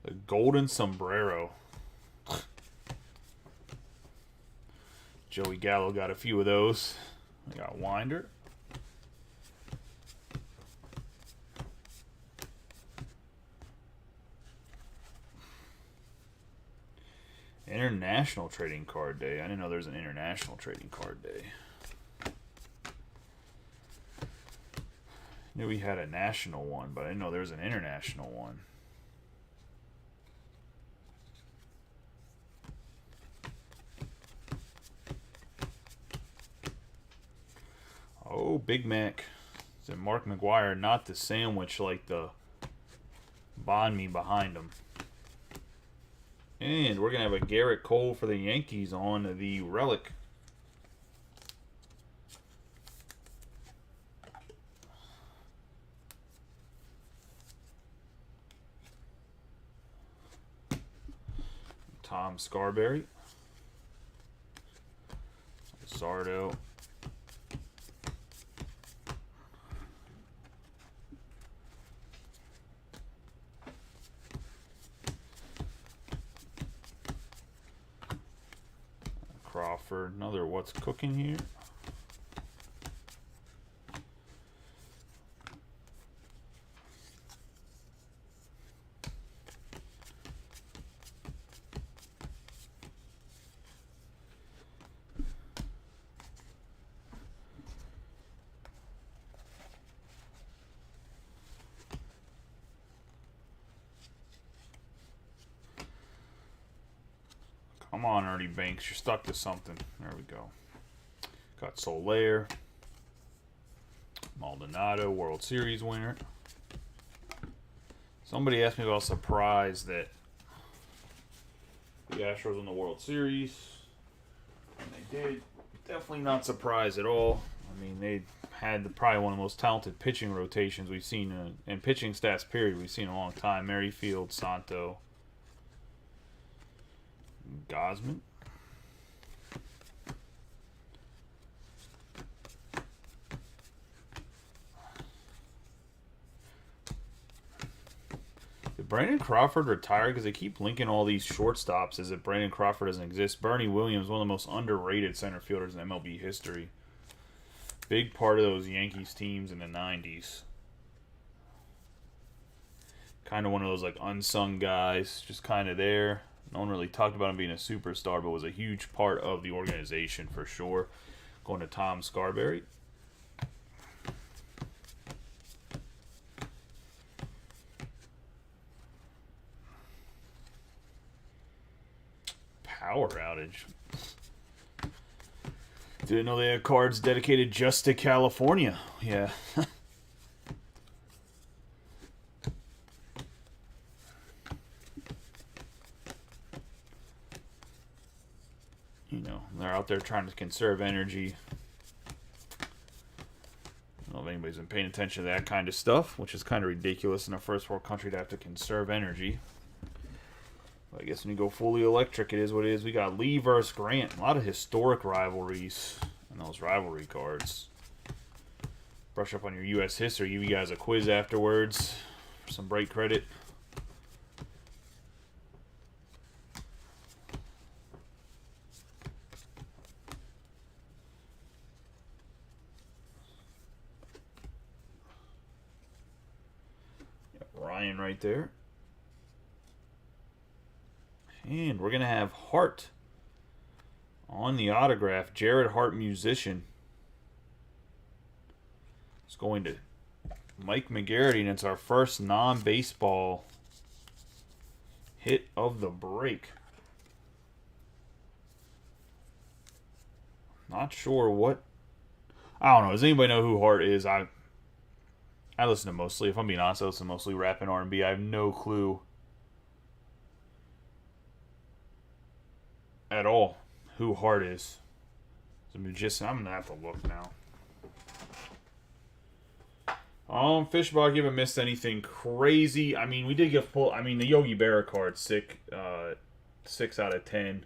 The golden sombrero. Joey Gallo got a few of those. We got Winder. International Trading Card Day. I didn't know there was an International Trading Card Day. Knew we had a national one, but I didn't know there was an international one. Oh, Big Mac. It's a Mark McGwire, not the sandwich like the Bond Me behind him. And we're going to have a Garrett Cole for the Yankees on the relic. Tom Scarberry. Sardo. Crawford. Another what's cooking here. on, Ernie Banks. You're stuck to something. There we go. Got Soler. Maldonado, World Series winner. Somebody asked me about a surprise that the Astros won the World Series. And they did. Definitely not surprised at all. I mean, they had probably one of the most talented pitching rotations we've seen in pitching stats, period, we've seen in a long time. Merrifield, Santo, Gosman. Did Brandon Crawford retire? Because they keep linking all these shortstops as if Brandon Crawford doesn't exist. Bernie Williams, one of the most underrated center fielders in MLB history. Big part of those Yankees teams in the 90s. Kind of one of those like unsung guys, just kind of there. No one really talked about him being a superstar, but was a huge part of the organization for sure. Going to Tom Scarberry. Power outage. Didn't know they had cards dedicated just to California. Yeah. You know, they're out there trying to conserve energy. I don't know if anybody's been paying attention to that kind of stuff, which is kind of ridiculous in a first world country to have to conserve energy. I guess when you go fully electric, it is what it is. We got Lee versus Grant. A lot of historic rivalries in those rivalry cards. Brush up on your U.S. history. Give you guys a quiz afterwards for some break credit. Ryan right there. And we're going to have Hart on the autograph. Jared Hart, musician. It's going to Mike McGarrity, and it's our first non-baseball hit of the break. Not sure what. I don't know. Does anybody know who Hart is? I listen to mostly, if I'm being honest, I listen to mostly rap and R&B. I have no clue at all who Hart is. It's a magician. I'm going to have to look now. Fishball, you haven't missed anything crazy. I mean, we did get full. I mean, the Yogi Berra card, 6 out of 10.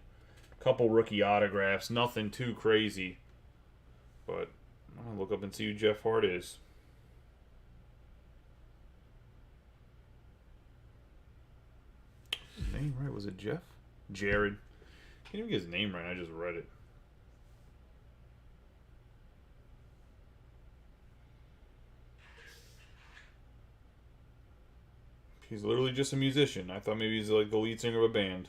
Couple rookie autographs. Nothing too crazy. But I'm going to look up and see who Jeff Hart is. His name right? Was it Jeff? Jared. Can't even get his name right. I just read it. He's literally just a musician. I thought maybe he's like the lead singer of a band.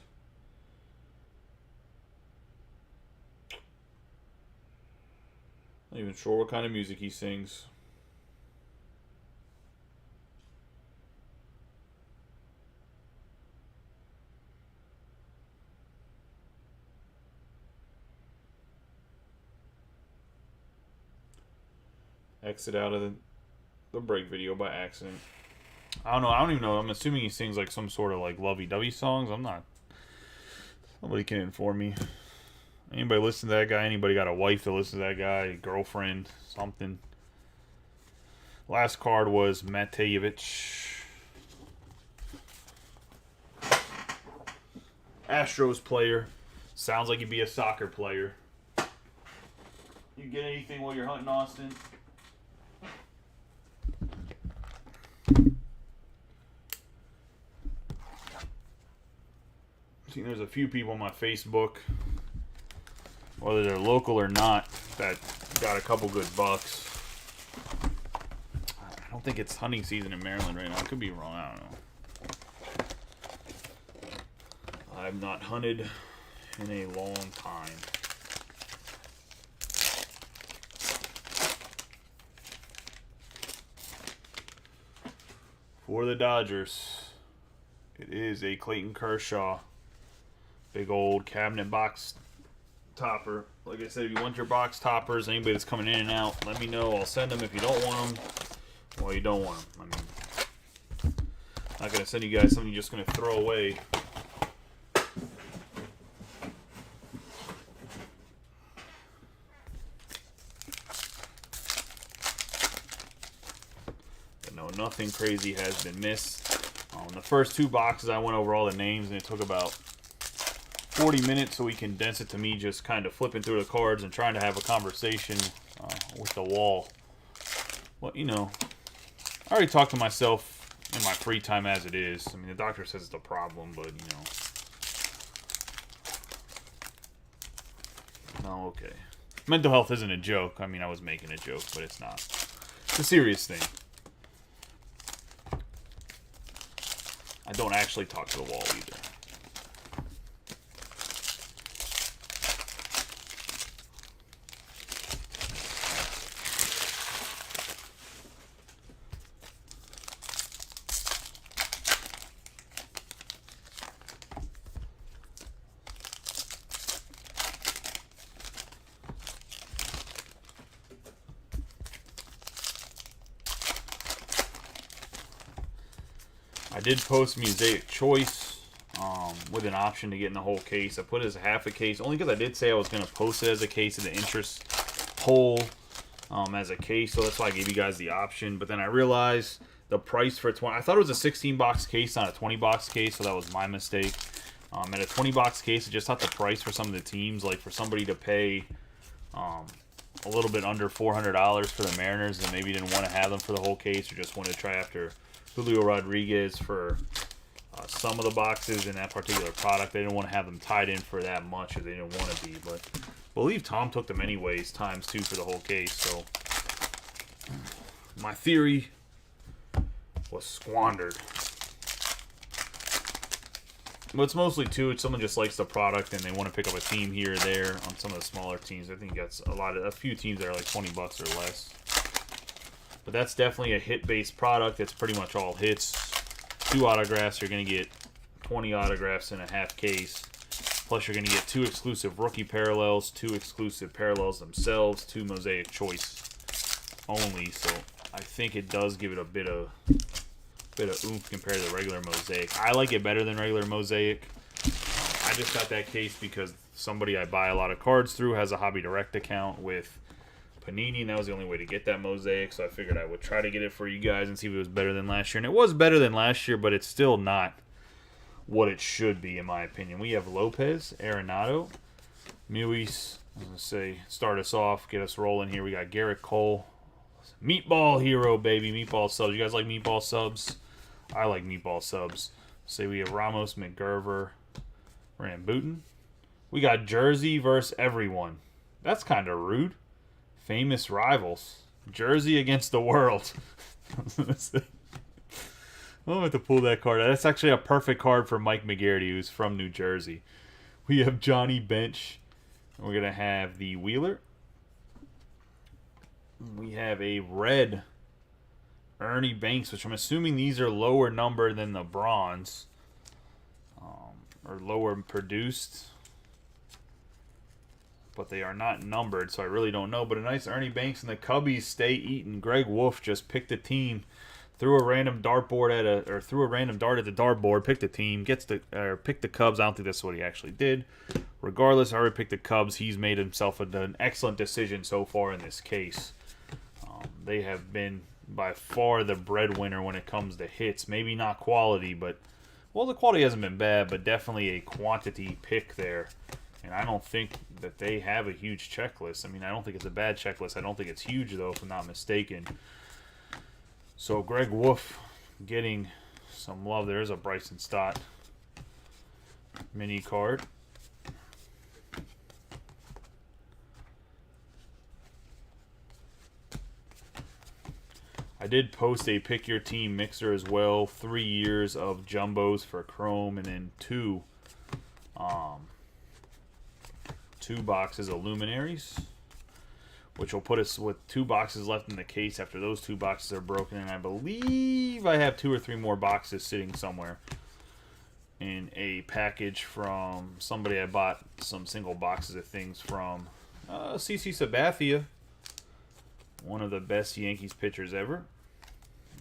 Not even sure what kind of music he sings. Exit out of the break video by accident. I don't know. I don't even know. I'm assuming he sings like some sort of like lovey-dovey songs. I'm not. Nobody can inform me. Anybody listen to that guy? Anybody got a wife that listens to that guy? Girlfriend? Something? Last card was Matejevich. Astros player. Sounds like he'd be a soccer player. You get anything while you're hunting, Austin? See, there's a few people on my Facebook, whether they're local or not, that got a couple good bucks. I don't think it's hunting season in Maryland right now. I could be wrong. I don't know. I've not hunted in a long time. For the Dodgers, it is a Clayton Kershaw Big old cabinet box topper. Like I said, if you want your box toppers, anybody that's coming in and out, let me know. I'll send them if you don't want them. Well, you don't want them. I mean, I'm not going to send you guys something you're just going to throw away. But no, nothing crazy has been missed. The first 2 boxes, I went over all the names, and it took about 40 minutes, so we condensed it to me just kind of flipping through the cards and trying to have a conversation with the wall. Well, you know, I already talked to myself in my free time as it is. I mean, the doctor says it's a problem, but, you know. No, okay. Mental health isn't a joke. I mean, I was making a joke, but it's not. It's a serious thing. I don't actually talk to the wall either. I did post Mosaic Choice with an option to get in the whole case. I put it as half a case, only because I did say I was going to post it as a case in the interest whole as a case, so that's why I gave you guys the option. But then I realized the price for 20, I thought it was a 16-box case, not a 20-box case, so that was my mistake. At a 20-box case, I just thought the price for some of the teams, like for somebody to pay a little bit under $400 for the Mariners and maybe didn't want to have them for the whole case or just wanted to try after Julio Rodriguez for some of the boxes in that particular product. They didn't want to have them tied in for that much, or they didn't want to be. But I believe Tom took them anyways, times 2 for the whole case. So my theory was squandered. But it's mostly too, someone just likes the product and they want to pick up a team here or there on some of the smaller teams. I think that's a few teams that are like $20 or less. But that's definitely a hit-based product. That's pretty much all hits. 2 autographs. You're going to get 20 autographs in a half case. Plus, you're going to get 2 exclusive rookie parallels, 2 exclusive parallels themselves, 2 Mosaic Choice only. So I think it does give it a bit of oomph compared to the regular Mosaic. I like it better than regular Mosaic. I just got that case because somebody I buy a lot of cards through has a Hobby Direct account with Panini, and that was the only way to get that Mosaic, so I figured I would try to get it for you guys and see if it was better than last year. And it was better than last year, but it's still not what it should be, in my opinion. We have Lopez, Arenado, Muis, I was going to say, start us off, get us rolling here. We got Garrett Cole, Meatball Hero, baby, Meatball subs. You guys like Meatball subs? I like Meatball subs. Say we have Ramos, McGurver, Rambutan. We got Jersey versus everyone. That's kind of rude. Famous rivals. Jersey against the world. I'm going to have to pull that card out. That's actually a perfect card for Mike McGarity, who's from New Jersey. We have Johnny Bench. We're going to have the Wheeler. We have a red Ernie Banks, which I'm assuming these are lower number than the bronze. Or lower produced. But they are not numbered, so I really don't know. But a nice Ernie Banks, and the Cubbies stay eating. Greg Wolf just picked a team, threw a random dartboard threw a random dart at the dartboard, picked a team, picked the Cubs. I don't think that's what he actually did. Regardless, I already picked the Cubs. He's made himself an excellent decision so far in this case. They have been by far the breadwinner when it comes to hits. Maybe not quality, but well, the quality hasn't been bad, but definitely a quantity pick there. And I don't think that they have a huge checklist. I mean, I don't think it's a bad checklist. I don't think it's huge, though, if I'm not mistaken. So Greg Wolf getting some love. There's a Bryson Stott mini card. I did post a pick your team mixer as well. 3 years of jumbos for Chrome, and then two boxes of luminaries, which will put us with 2 boxes left in the case after those 2 boxes are broken. And I believe I have 2 or 3 more boxes sitting somewhere. in a package from somebody I bought some single boxes of things from. CC Sabathia, one of the best Yankees pitchers ever.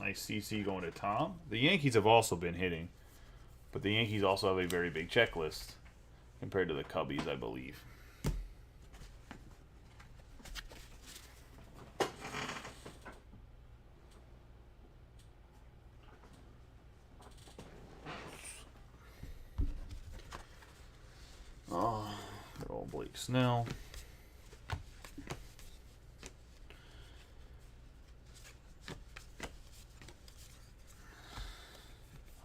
Nice CC going to Tom. The Yankees have also been hitting, but the Yankees also have a very big checklist compared to the Cubbies, I believe. Good old Blake Snell.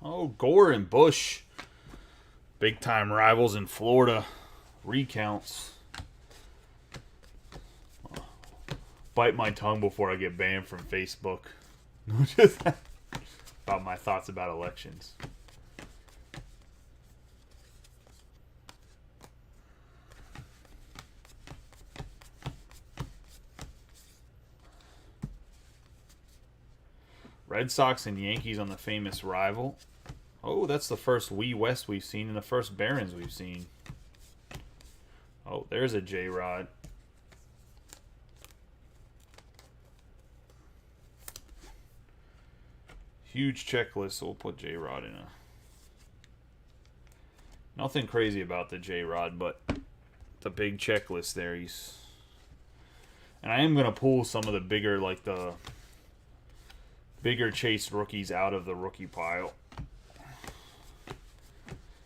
Oh, Gore and Bush. Big time rivals in Florida. Recounts. Bite my tongue before I get banned from Facebook. About my thoughts about elections. Red Sox and Yankees on the famous rival. Oh, that's the first West we've seen and the first Barons we've seen. Oh, there's a J-Rod. Huge checklist, so we'll put J-Rod in a... Nothing crazy about the J-Rod, but the big checklist there. And I am going to pull some of the bigger, like the bigger chase rookies out of the rookie pile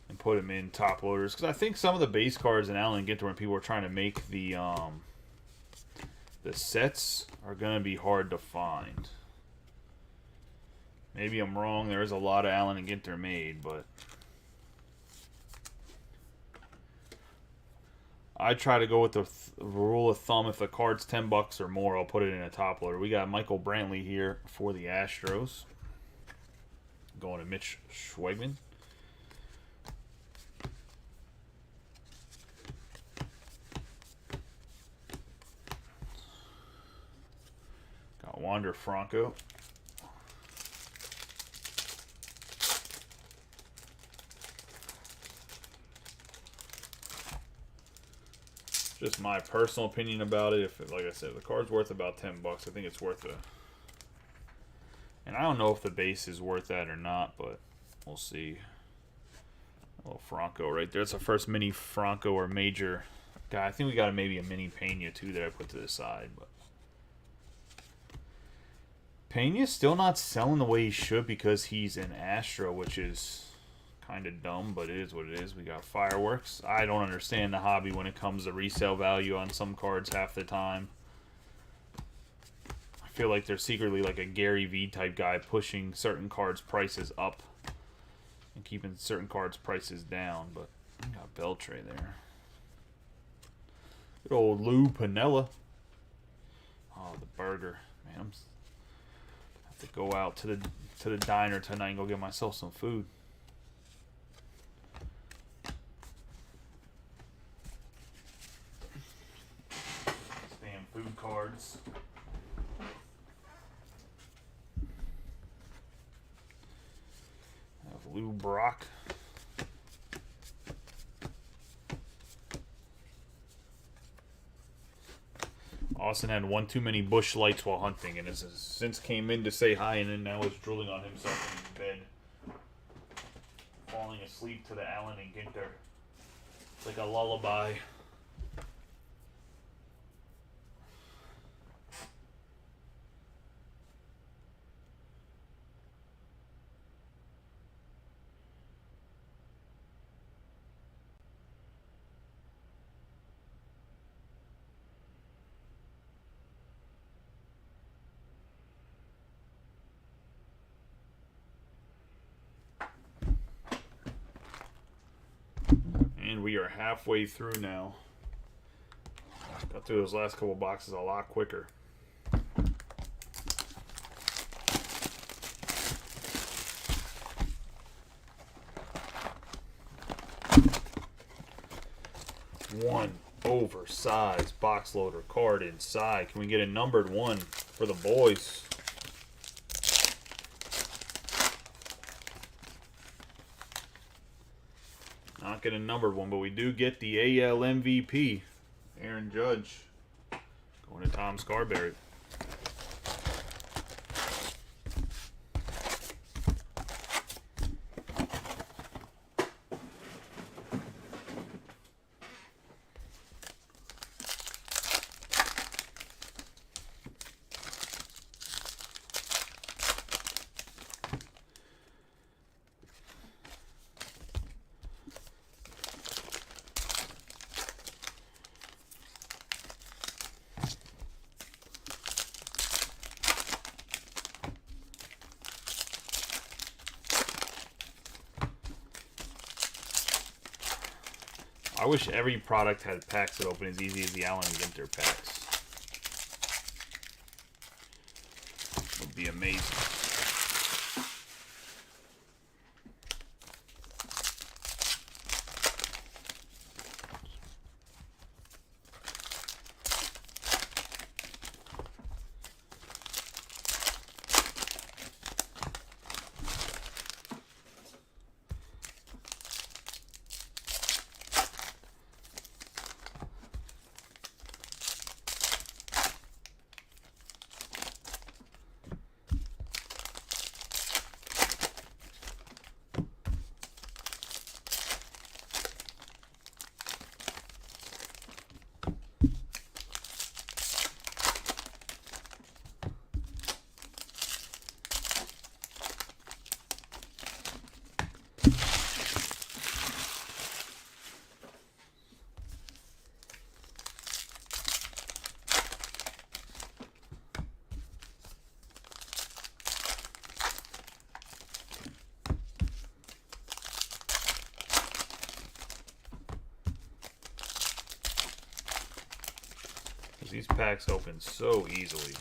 and put them in top loaders, because I think some of the base cards in Allen Ginter, when people are trying to make the sets, are going to be hard to find. Maybe I'm wrong. There is a lot of Allen and Ginter made, but I try to go with the rule of thumb. If the card's $10 or more, I'll put it in a top loader. We got Michael Brantley here for the Astros. Going to Mitch Schwegman. Got Wander Franco. Just my personal opinion about it. If, like I said, the card's worth about $10, I think it's worth a... And I don't know if the base is worth that or not, but we'll see. A little Franco right there. It's the first mini Franco or major guy. I think we got maybe a mini Pena too that I put to the side, but Pena's still not selling the way he should because he's an Astro, which is kind of dumb, but it is what it is. We got Fireworks. I don't understand the hobby when it comes to resale value on some cards half the time. I feel like they're secretly like a Gary V type guy pushing certain cards' prices up and keeping certain cards' prices down, but I got Beltray there. Good old Lou Piniella. Oh, the burger. Man, I have to go out to the diner tonight and go get myself some food. Food cards. I have Lou Brock. Austin had one too many bush lights while hunting and has since came in to say hi and then now is drooling on himself in his bed. Falling asleep to the Allen and Ginter. It's like a lullaby. And we are halfway through now. Got through those last couple boxes a lot quicker. One oversized box loader card inside. Can we get a numbered one for the boys? not get a numbered one, but we do get the AL MVP, Aaron Judge, going to Tom Scarberry. I wish every product had packs that open as easy as the Allen Ginter packs. It would be amazing. These packs open so easily.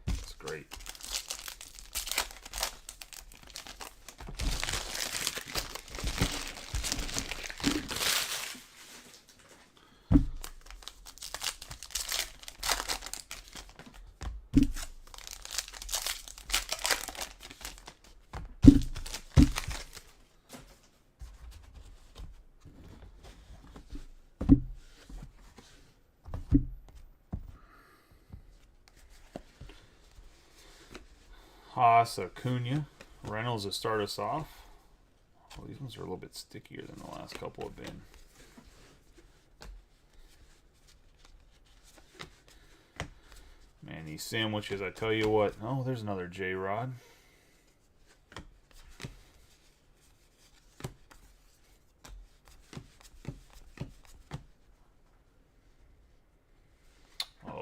It's great. Haas, Acuna, Reynolds to start us off. Oh, these ones are a little bit stickier than the last couple have been. Man, these sandwiches, I tell you what. Oh, there's another J-Rod.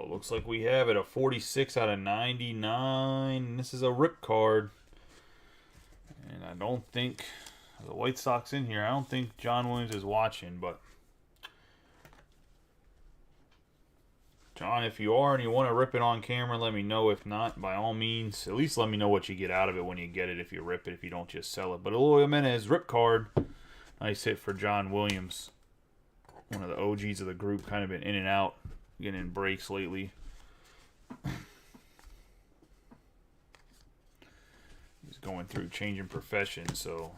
Looks like we have it, a 46 out of 99. This is a rip card. And I don't think, the White Sox in here, I don't think John Williams is watching, but John, if you are and you want to rip it on camera, let me know. If not, by all means, at least let me know what you get out of it when you get it, if you rip it, if you don't just sell it. But Eloy Jimenez, rip card. Nice hit for John Williams. One of the OGs of the group, kind of been in and out. Getting in breaks lately. He's going through changing professions, so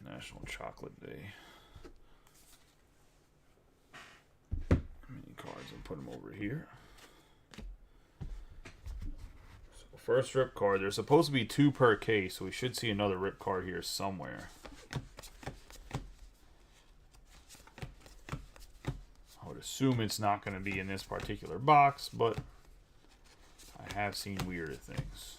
National Chocolate Day. Mini cards, and put them over here. First rip card. There's supposed to be 2 per case, so we should see another rip card here somewhere. I would assume it's not going to be in this particular box, but I have seen weirder things.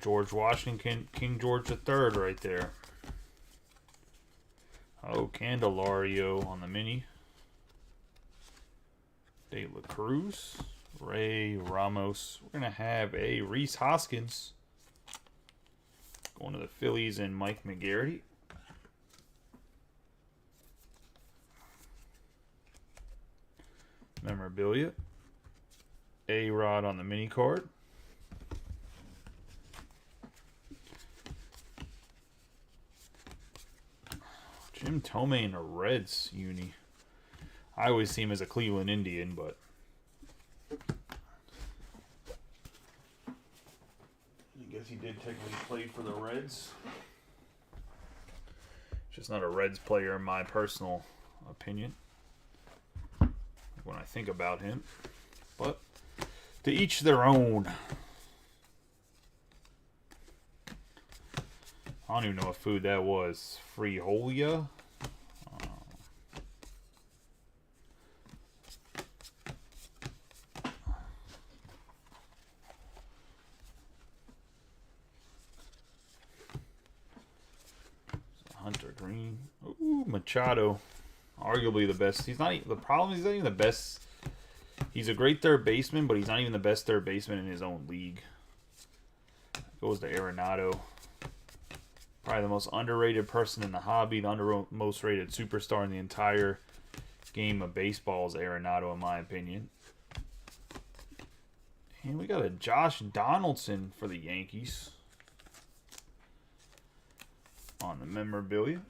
George Washington, King George III right there. Oh, Candelario on the mini. De La Cruz. Ray Ramos. We're going to have a Reese Hoskins going to the Phillies and Mike McGarity. Memorabilia. A-Rod on the mini card. Jim Tomei in a Reds uni. I always see him as a Cleveland Indian, but I guess he did technically play for the Reds. Just not a Reds player in my personal opinion when I think about him. But to each their own. I don't even know what food that was. Frijolia? Hunter Green. Ooh, Machado. Arguably the best. The problem is he's not even the best. He's a great third baseman, but he's not even the best third baseman in his own league. Goes to Arenado. Probably the most underrated person in the hobby. The most rated superstar in the entire game of baseball is Arenado, in my opinion. And we got a Josh Donaldson for the Yankees on the memorabilia.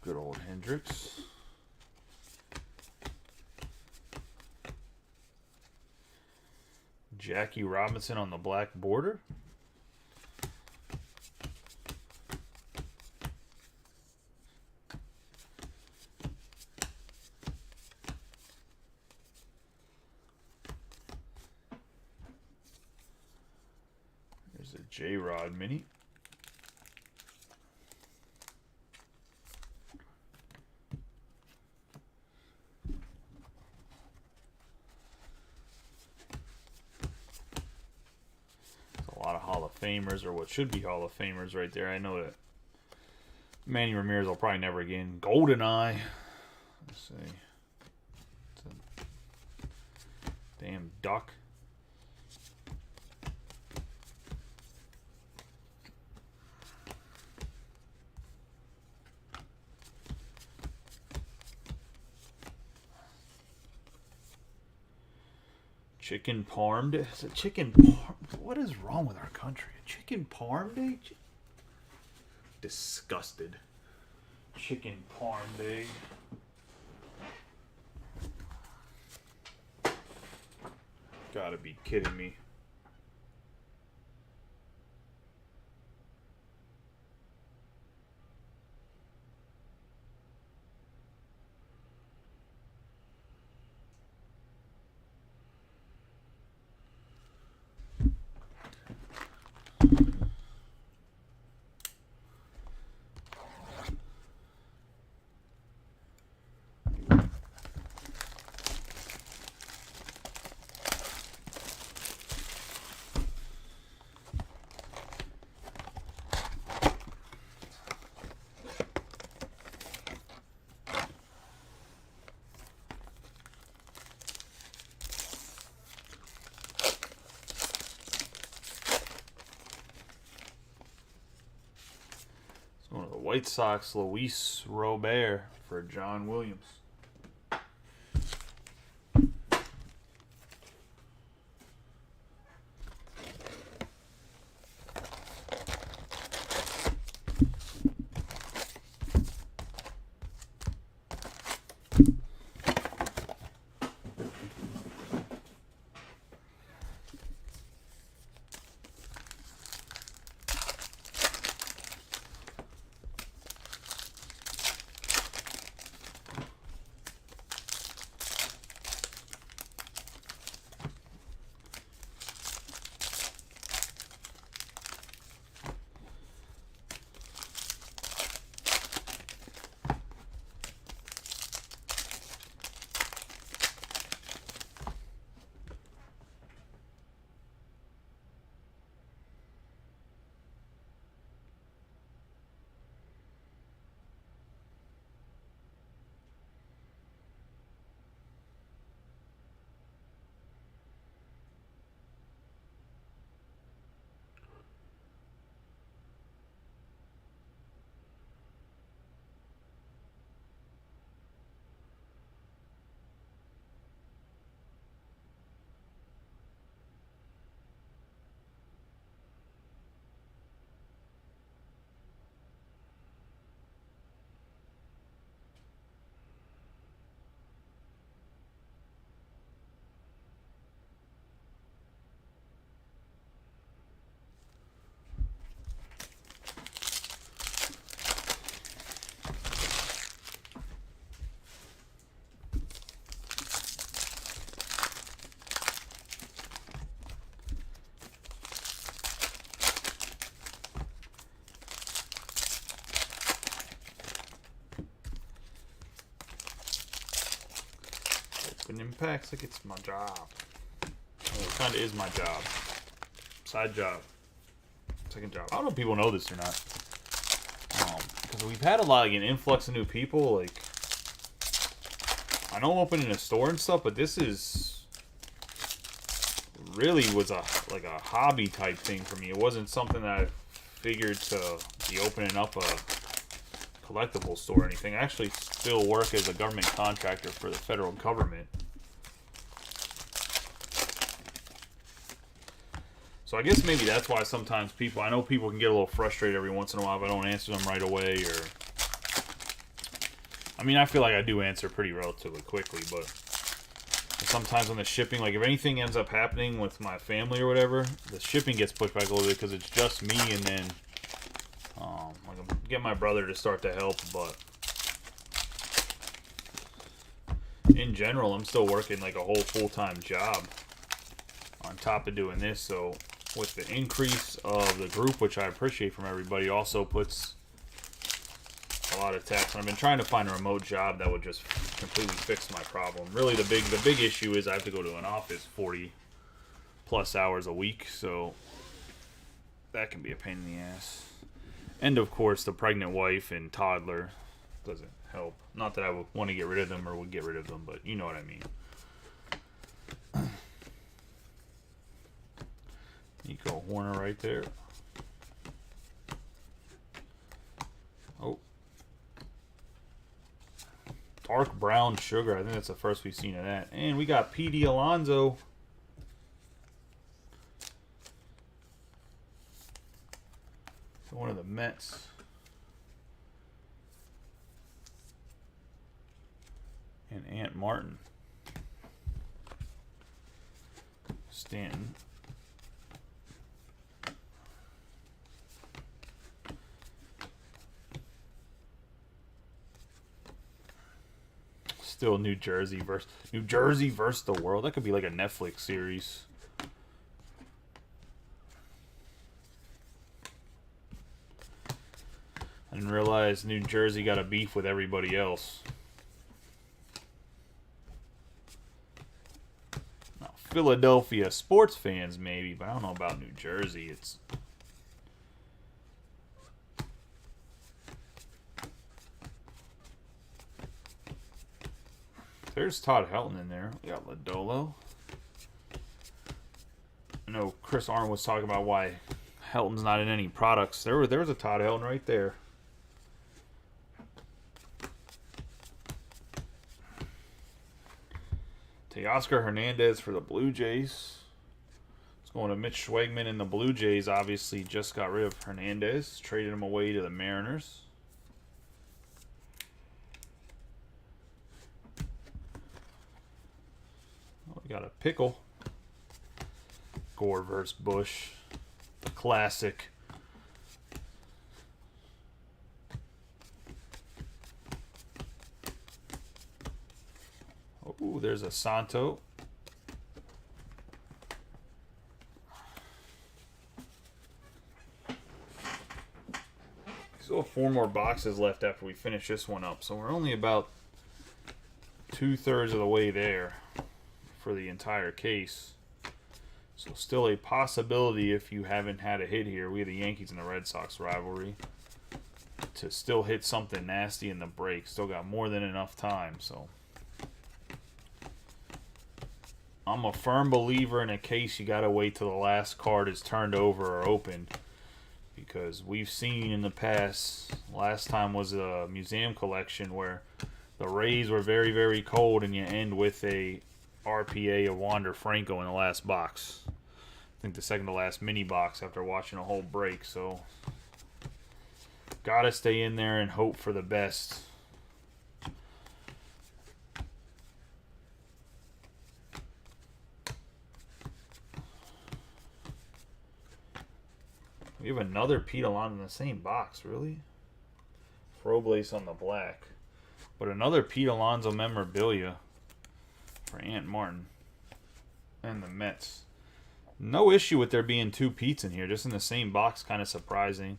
Good old Hendricks. Jackie Robinson on the black border. There's a J-Rod mini. A lot of Hall of Famers, or what should be Hall of Famers right there. I know that Manny Ramirez will probably never again. GoldenEye. Let's see. It's a damn duck. Chicken Parm Day? Is it chicken parm? What is wrong with our country? A chicken parm day? Disgusted. Chicken parm day. Gotta be kidding me. One of the White Sox, Luis Robert for John Williams. packs like it's my job. Well, it kind of is my job. Side job. Second job. I don't know if people know this or not. Because we've had a lot, like, an influx of new people. Like, I know I'm opening a store and stuff, but this is really was a hobby type thing for me. It wasn't something that I figured to be opening up a collectible store or anything. I actually still work as a government contractor for the federal government. So I guess maybe that's why sometimes I know people can get a little frustrated every once in a while if I don't answer them right away, or... I mean, I feel like I do answer pretty relatively quickly, but sometimes on the shipping, like if anything ends up happening with my family or whatever, the shipping gets pushed back a little bit because it's just me, and then like I'm getting my brother to start to help, but in general, I'm still working like a whole full-time job on top of doing this, so with the increase of the group, which I appreciate from everybody, also puts a lot of tax. And I've been trying to find a remote job that would just completely fix my problem. Really, the big issue is I have to go to an office 40 plus hours a week, so that can be a pain in the ass. And of course, the pregnant wife and toddler doesn't help. Not that I would want to get rid of them or would get rid of them, but you know what I mean. Nico Horner right there. Oh. Dark brown sugar. I think that's the first we've seen of that. And we got P.D. Alonso. One of the Mets. And Ant Martin. Stanton. Still New Jersey versus the world. That could be like a Netflix series. I didn't realize New Jersey got a beef with everybody else. Now, Philadelphia sports fans maybe, but I don't know about New Jersey. It's There's Todd Helton in there. We got Lodolo. I know Chris Arnold was talking about why Helton's not in any products. There was a Todd Helton right there. Teoscar Hernandez for the Blue Jays. It's going to Mitch Schwegman, and the Blue Jays obviously just got rid of Hernandez. Traded him away to the Mariners. We got a Pickle. Gore versus Bush. The classic. Oh, there's a Santo. Still have 4 more boxes left after we finish this one up. So we're only about 2/3 of the way there for the entire case. So still a possibility if you haven't had a hit here. We have the Yankees and the Red Sox rivalry to still hit something nasty in the break. Still got more than enough time. So I'm a firm believer in a case you got to wait till the last card is turned over or opened, because we've seen in the past, last time was a museum collection where the Rays were very, very cold and you end with a RPA of Wander Franco in the last box. I think the second to last mini box after watching a whole break. So gotta stay in there and hope for the best. We have another Pete Alonso in the same box, really? Robles on the black. But another Pete Alonso memorabilia for Ant Martin and the Mets. No issue with there being 2 Petes in here, just in the same box, kind of surprising.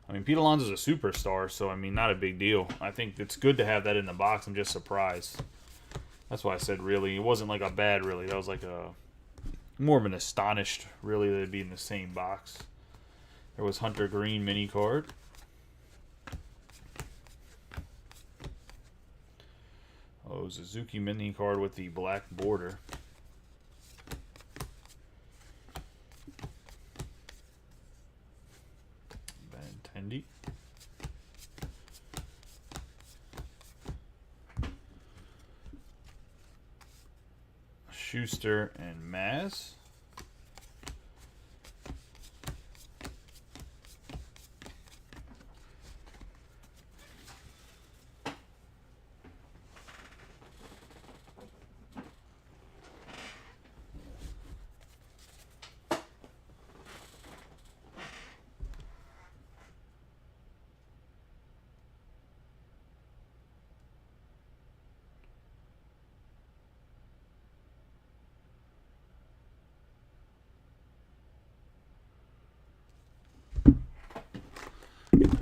I mean, Pete Alonso's a superstar, so I mean, not a big deal. I think it's good to have that in the box. I'm just surprised. That's why I said really. It wasn't like a bad really. That was like a more of an astonished really that it'd be in the same box. There was Hunter Green mini card. Oh, Suzuki mini card with the black border. Benintendi. Schuster and Maz.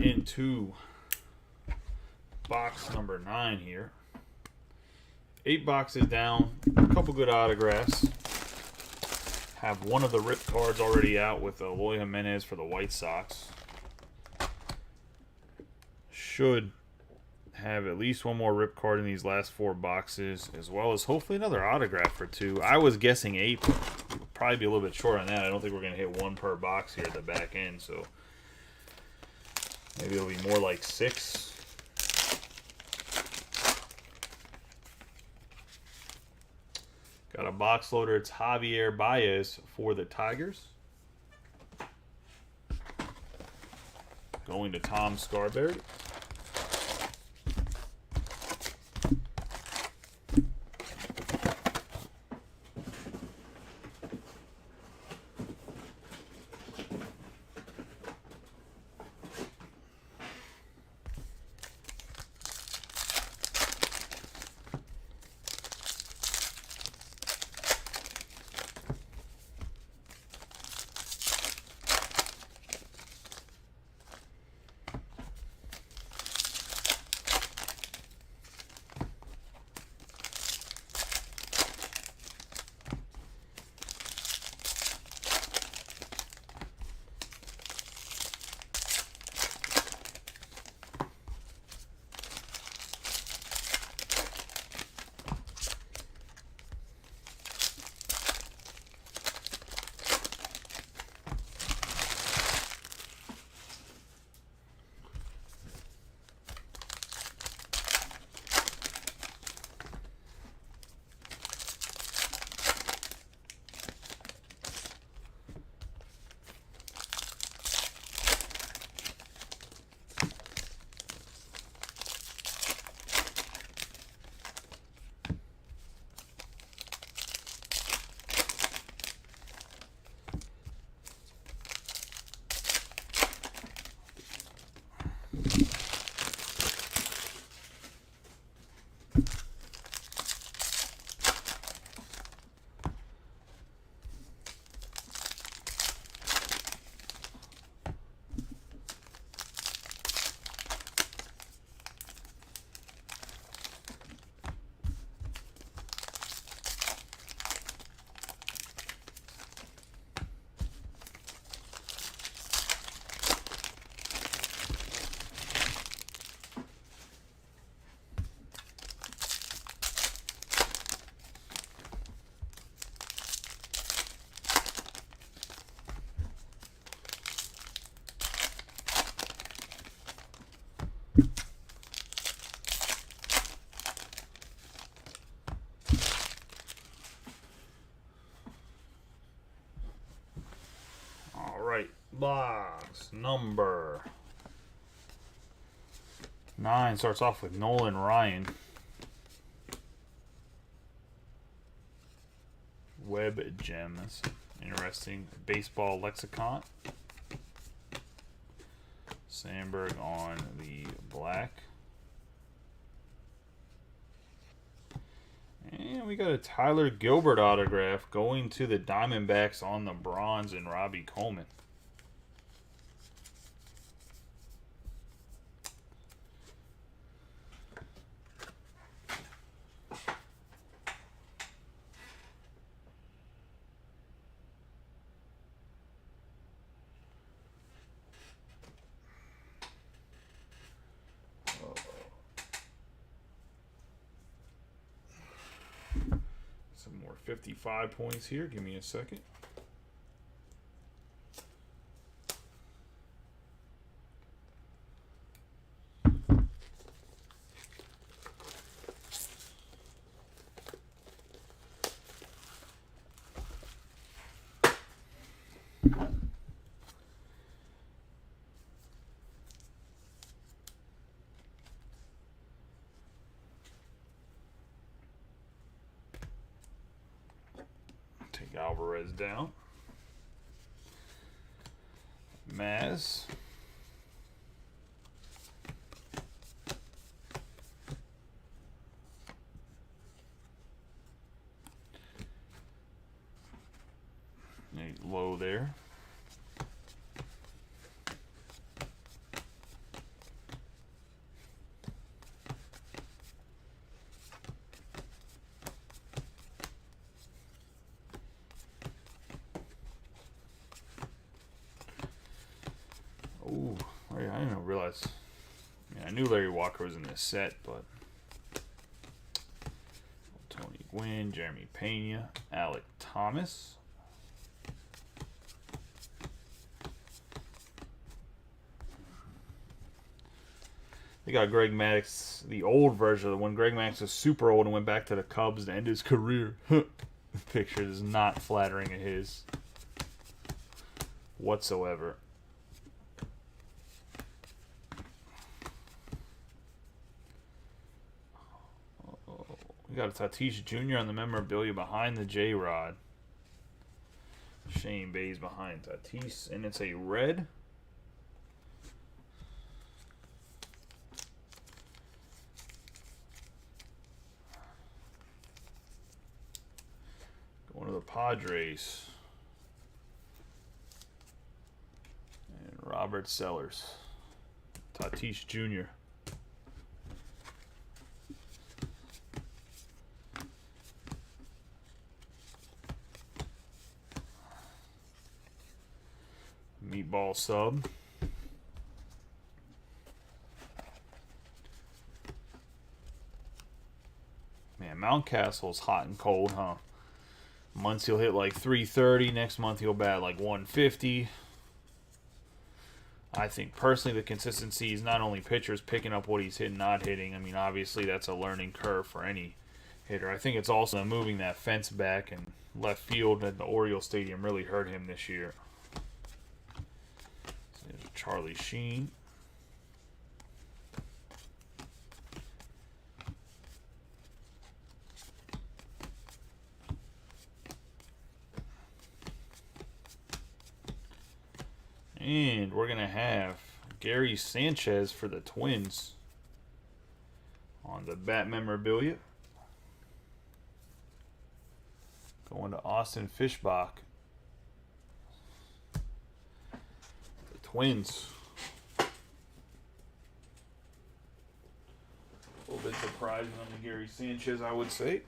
Into box number 9 here. 8 boxes down, a couple good autographs. Have one of the rip cards already out with Eloy Jimenez for the White Sox. Should have at least one more rip card in these last 4 boxes, as well as hopefully another autograph or 2. I was guessing 8, but we'll probably be a little bit short on that. I don't think we're going to hit 1 per box here at the back end, so maybe it'll be more like 6. Got a box loader. It's Javier Baez for the Tigers. Going to Tom Scarberry. Box number 9 starts off with Nolan Ryan. Web Gems. Interesting. Baseball Lexicon. Sandberg on the black. And we got a Tyler Gilbert autograph going to the Diamondbacks on the bronze and Robbie Coleman. 55 points here. Give me a second. Take Alvarez down. Maz. Low there. Oh, I didn't realize. I knew Larry Walker was in this set, but Tony Gwynn, Jeremy Pena, Alec Thomas. They got Greg Maddux, the old version of when Greg Maddux was super old and went back to the Cubs to end his career. The picture is not flattering of his whatsoever. We got a Tatis Jr. on the memorabilia behind the J-Rod. Shane Bays behind Tatis, and it's a red. Going to the Padres. And Robert Sellers. Tatis Jr. Meatball sub. Man, Mountcastle's hot and cold, huh? Months he'll hit like 330. Next month he'll bat like 150. I think personally the consistency is not only pitchers picking up what he's hitting, not hitting. I mean, obviously that's a learning curve for any hitter. I think it's also moving that fence back and left field at the Oriole Stadium really hurt him this year. There's Charlie Sheen. And we're going to have Gary Sanchez for the Twins on the bat memorabilia. Going to Austin Fishbach. The Twins. A little bit surprising on the Gary Sanchez, I would say.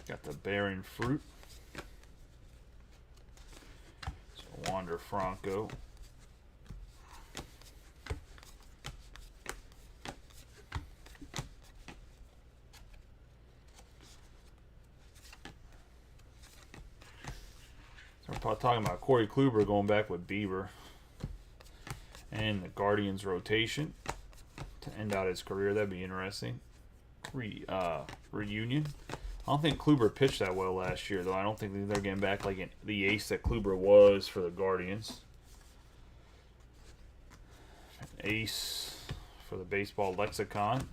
Got the Baron Fruit. So Wander Franco. So we're talking about Corey Kluber going back with Bieber. And the Guardians rotation to end out his career. That'd be interesting. Reunion. I don't think Kluber pitched that well last year, though. I don't think they're getting back like the ace that Kluber was for the Guardians. An ace for the baseball lexicon.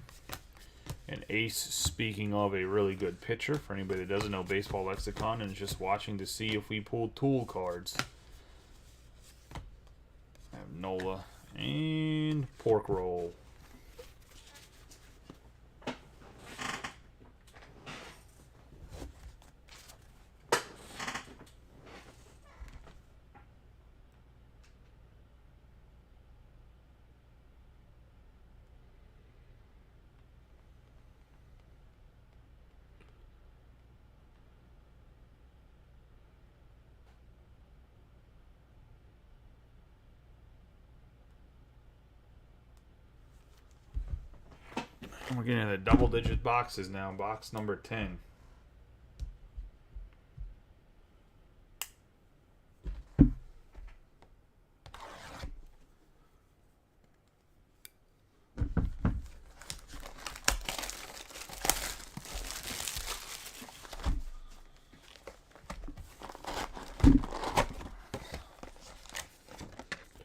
An ace, speaking of a really good pitcher, for anybody that doesn't know baseball lexicon and is just watching to see if we pull tool cards. I have Nola and Pork Roll. We're getting the double-digit boxes now. Box number 10.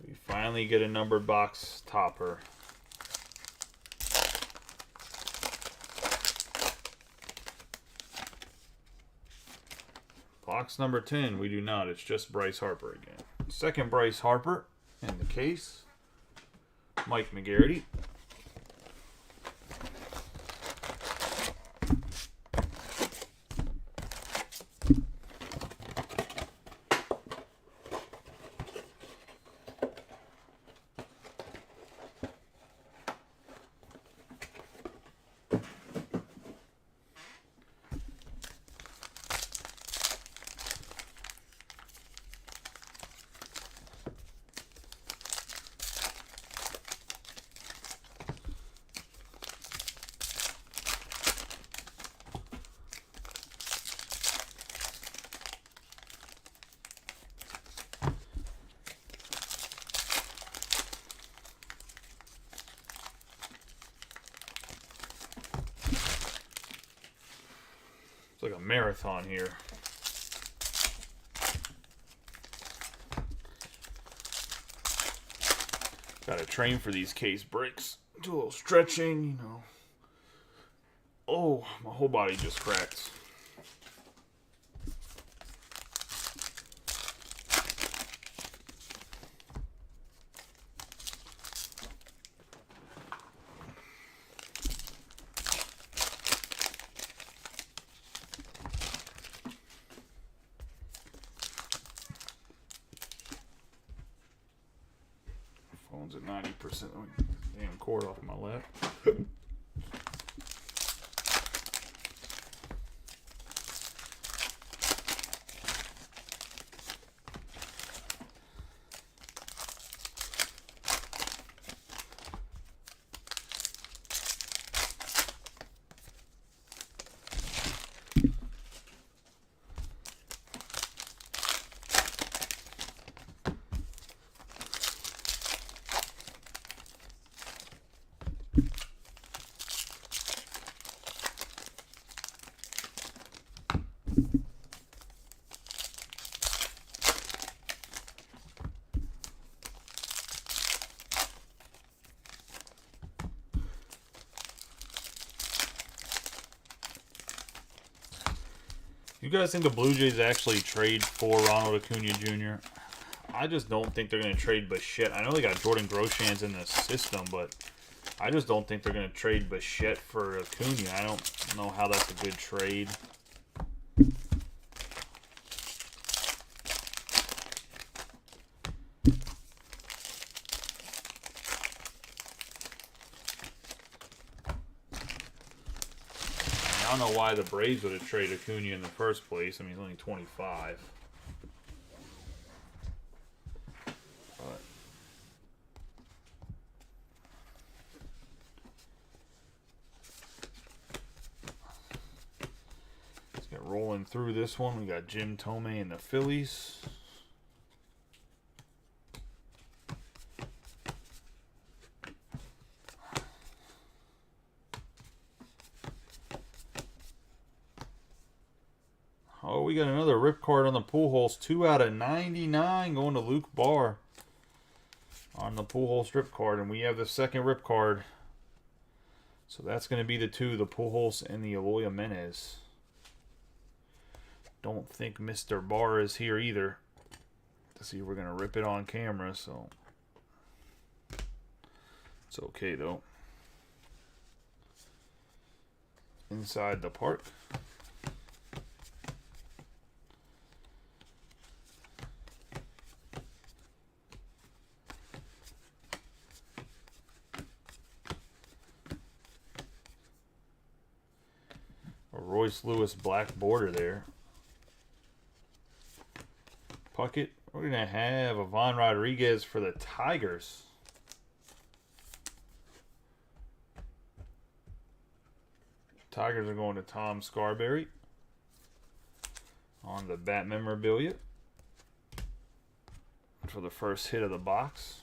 We finally get a numbered box topper. Box number 10, we do not. It's just Bryce Harper again. Second Bryce Harper in the case. Mike McGarity. It's like a marathon here. Gotta train for these case breaks. Do a little stretching, you know. Oh, my whole body just cracked. Phone's at 90%. Damn cord off my lap. You guys think the Blue Jays actually trade for Ronald Acuna Jr.? I just don't think they're going to trade Bichette. I know they got Jordan Groshans in the system, but I just don't think they're going to trade Bichette for Acuna. I don't know how that's a good trade. I don't know why the Braves would have traded Acuna in the first place. I mean, he's only 25. But let's get rolling through this one. We got Jim Thome and the Phillies. Oh, we got another rip card on the Pujols. 2/99 going to Luke Barr on the Pujols rip card. And we have the second rip card. So that's going to be the two, the Pujols and the Eloy Jimenez. Don't think Mr. Barr is here either. Let's see if we're going to rip it on camera. So it's okay, though. Inside the park. Royce Lewis black border there. Puckett. We're going to have Ivan Rodriguez for the Tigers. Tigers are going to Tom Scarberry on the bat memorabilia for the first hit of the box.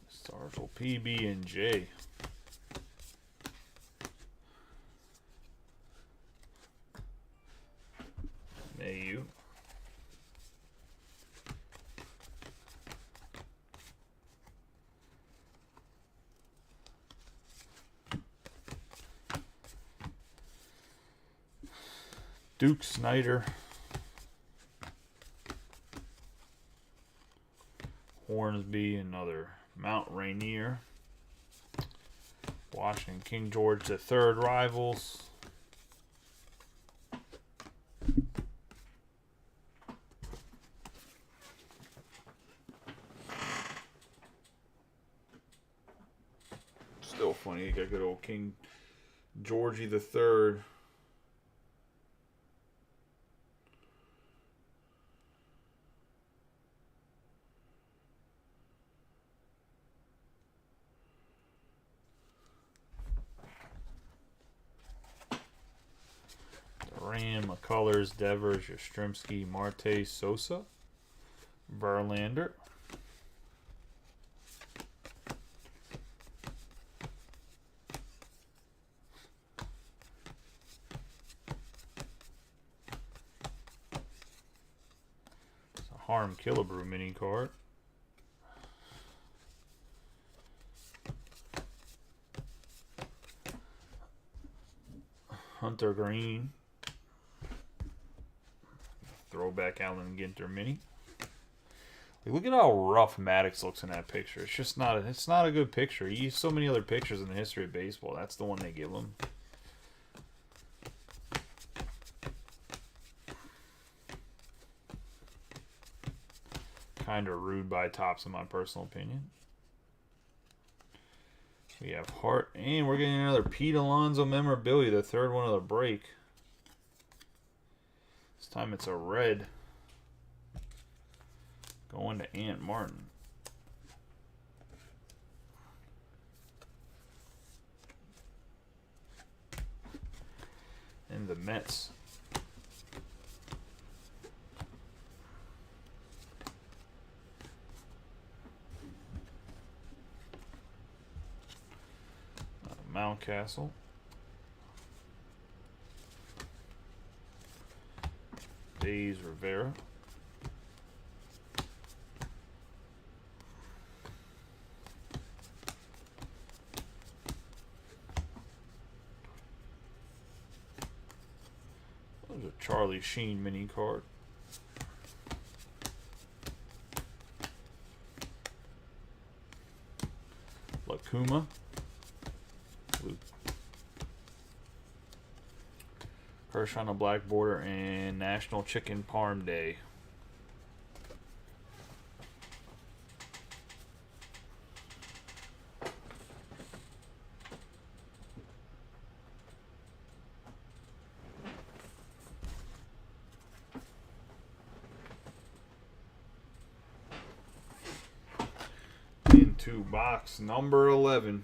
Stars will PB and J. Mayu. Duke Snyder. Hornsby, another Mount Rainier. Washington King George III rivals. Still funny, you got good old King Georgie III. Ram, McCullers, Devers, Yastrzemski, Marte, Sosa, Verlander. It's a Harm Killebrew mini card. Hunter Green. Throwback Allen Ginter mini. Like, look at how rough Maddox looks in that picture. It's just not. It's not a good picture. You use so many other pictures in the history of baseball. That's the one they give him. Kind of rude by Topps, in my personal opinion. We have Hart, and we're getting another Pete Alonso memorabilia, the third one of the break. This time it's a red. Going to Ant Martin. And the Mets. Mountcastle. Days Rivera. There's a Charlie Sheen mini card. Lacuma. Kershaw on the black border, and National Chicken Parm Day. Into box number 11.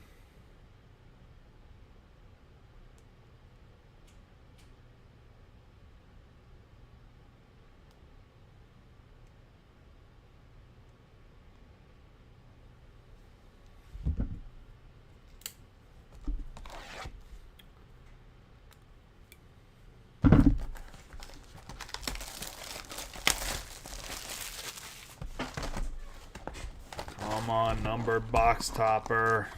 Come on, numbered box topper.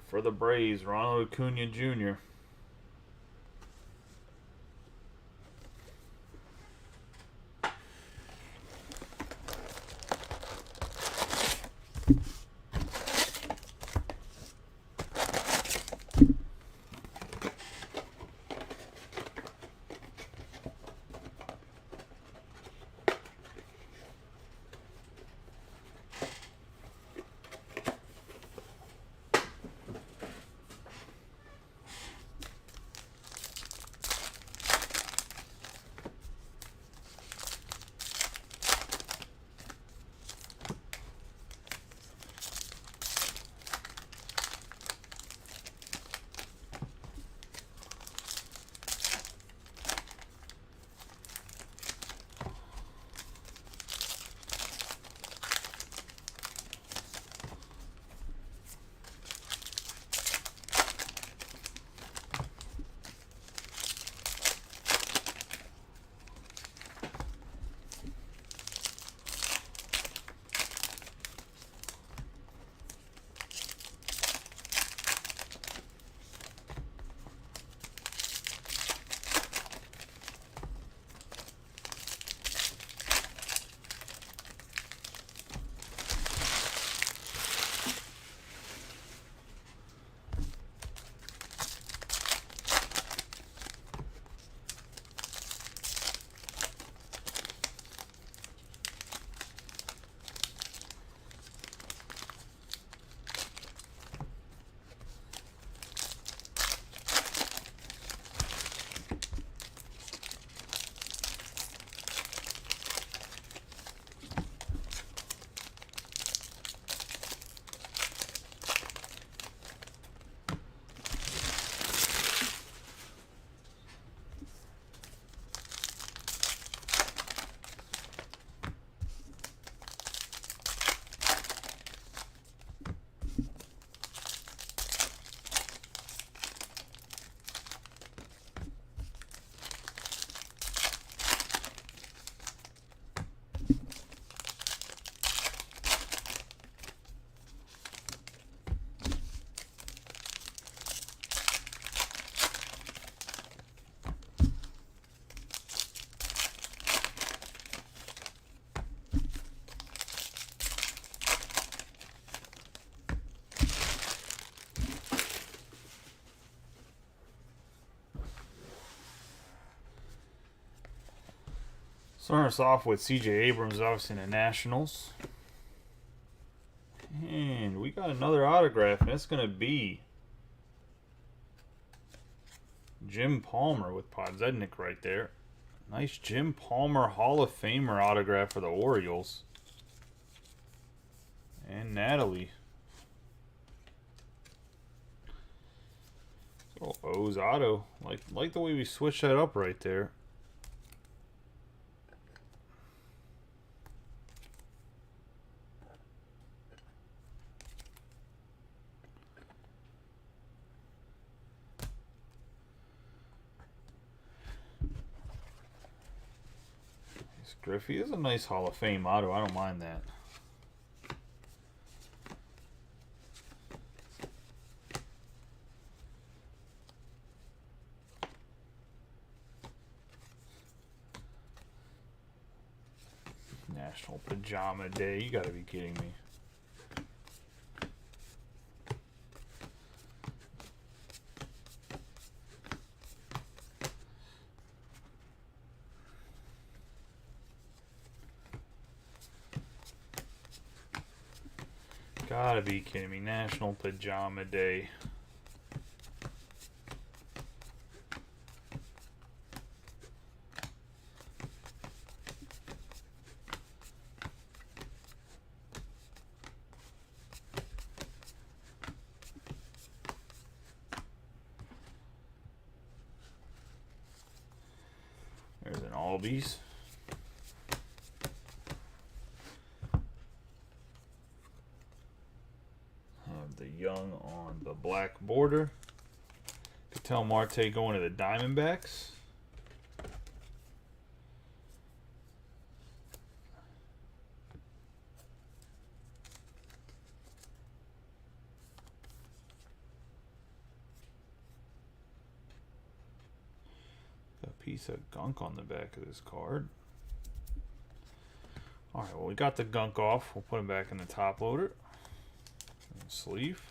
For the Braves, Ronald Acuna Jr. Starting us off with C.J. Abrams, obviously in the Nationals. And we got another autograph, and it's going to be Jim Palmer with Podzednik right there. Nice Jim Palmer Hall of Famer autograph for the Orioles. And Natalie. So O's auto. Like the way we switched that up right there. Griffey is a nice Hall of Fame auto. I don't mind that. National Pajama Day. You gotta be kidding me. Gotta be kidding me. National Pajama Day. There's an Albies. The young on the black border. Ketel Marte going to the Diamondbacks. A piece of gunk on the back of this card. Alright, well, we got the gunk off. We'll put him back in the top loader. Sleeve.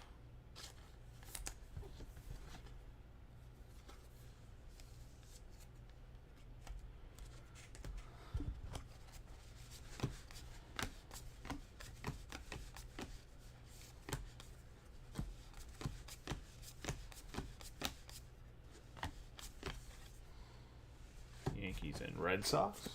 Yankees and Red Sox.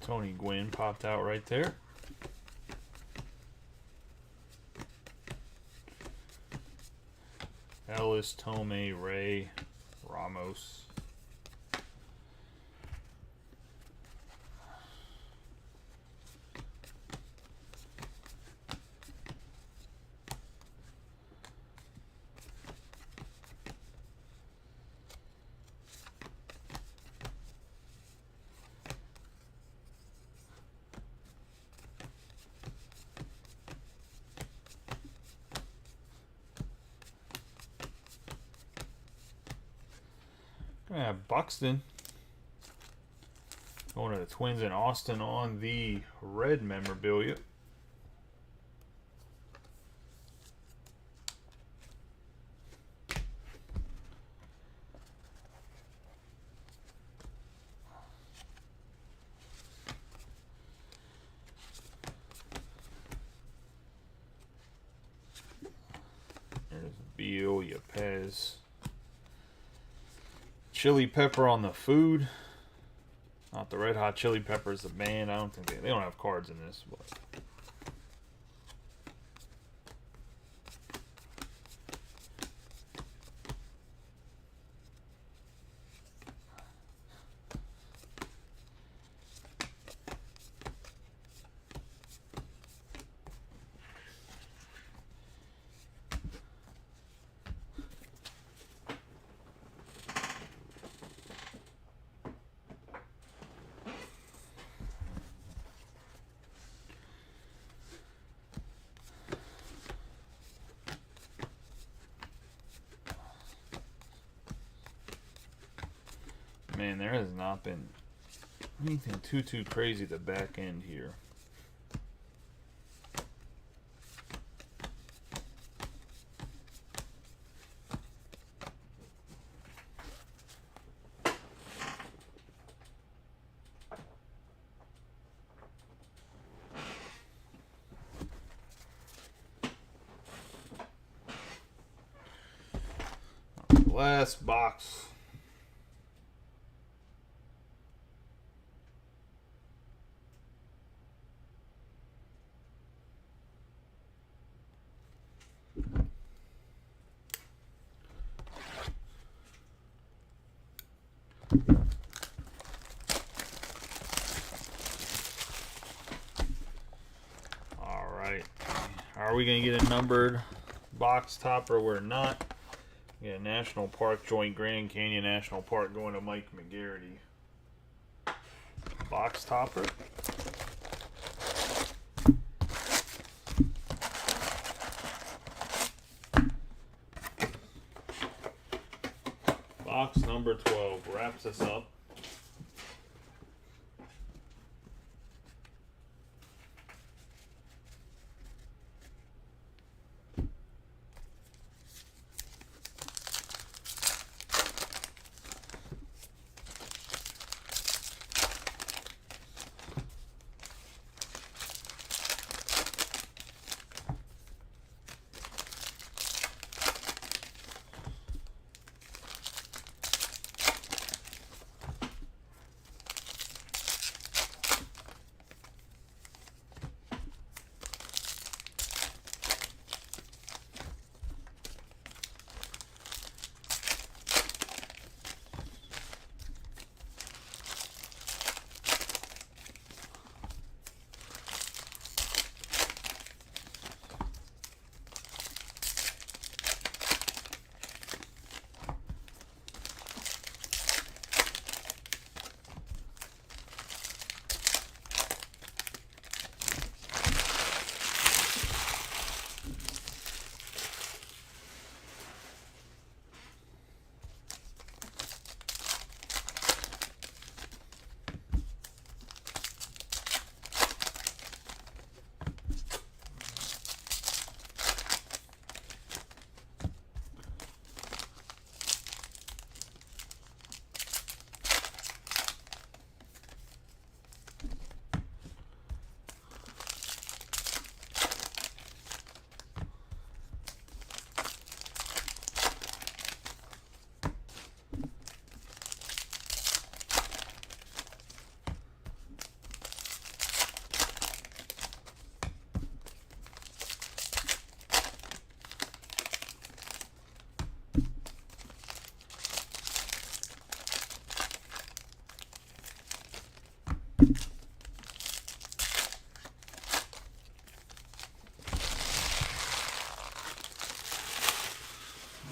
Tony Gwynn popped out right there. Ellis, Tomei, Ray, Ramos. Gonna have Buxton going to the Twins in Austin on the red memorabilia. There's Beal, Yepez. Chili Pepper on the food. Not the Red Hot Chili Peppers, the band. I don't think they don't have cards in this, but Man, there has not been anything too crazy at the back end here. Last box. All right. Are we going to get a numbered box topper? We're not. Yeah, National Park Joint Grand Canyon National Park going to Mike McGarity. Box topper. Box number 12 wraps us up.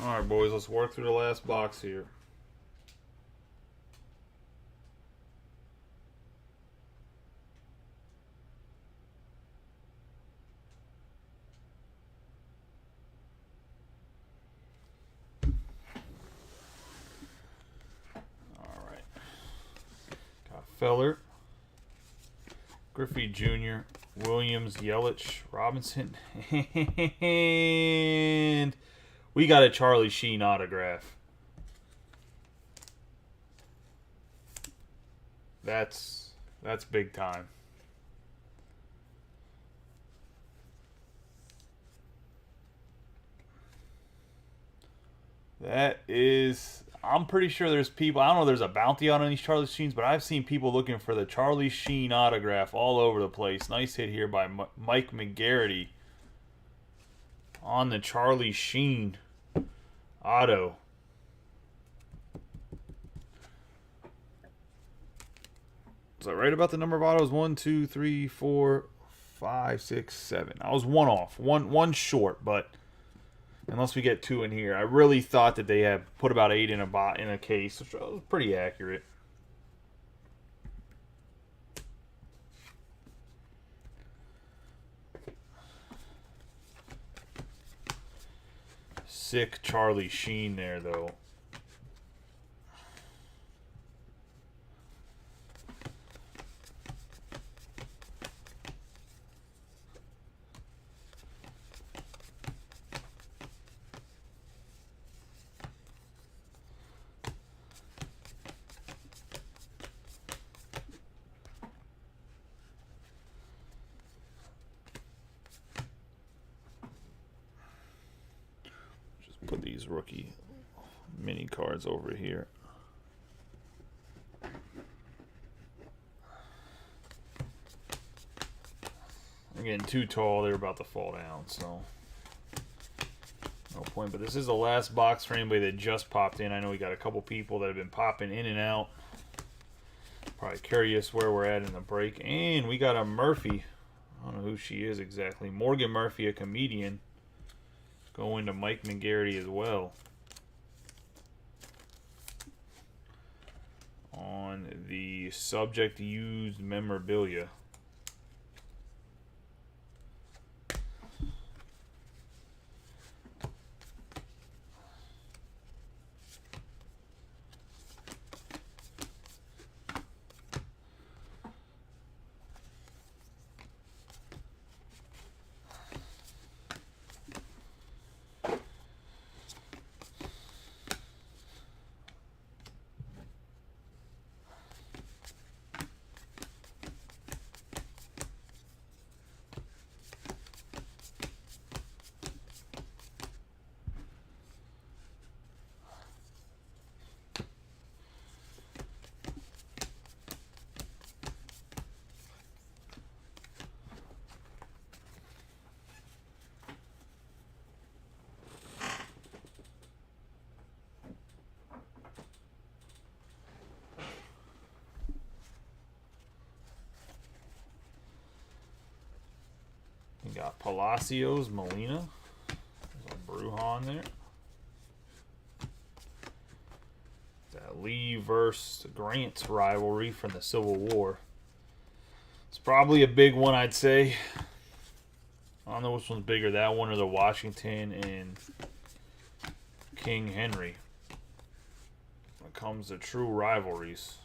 All right, boys, let's work through the last box here. All right. Got Feller, Griffey Jr., Williams, Yelich, Robinson, and we got a Charlie Sheen autograph. That's big time. That is, I'm pretty sure there's people, I don't know if there's a bounty on these Charlie Sheens, but I've seen people looking for the Charlie Sheen autograph all over the place. Nice hit here by Mike McGarity on the Charlie Sheen auto. Is that right about the number of autos? 1, 2, 3, 4, 5, 6, 7. I was one off, one short, but unless we get 2 in here, I really thought that they had put about 8 in a case, which was pretty accurate. Sick Charlie Sheen there, though. Put these rookie mini cards over here. They're getting too tall. They're about to fall down, so no point. But this is the last box for anybody that just popped in. I know we got a couple people that have been popping in and out. Probably curious where we're at in the break. And we got a Murphy. I don't know who she is exactly. Morgan Murphy, a comedian. Going to Mike McGarity as well. On the subject used memorabilia. We got Palacios, Molina. There's a Brujan there. That Lee versus Grant rivalry from the Civil War. It's probably a big one, I'd say. I don't know which one's bigger, that one or the Washington and King Henry. When it comes to true rivalries.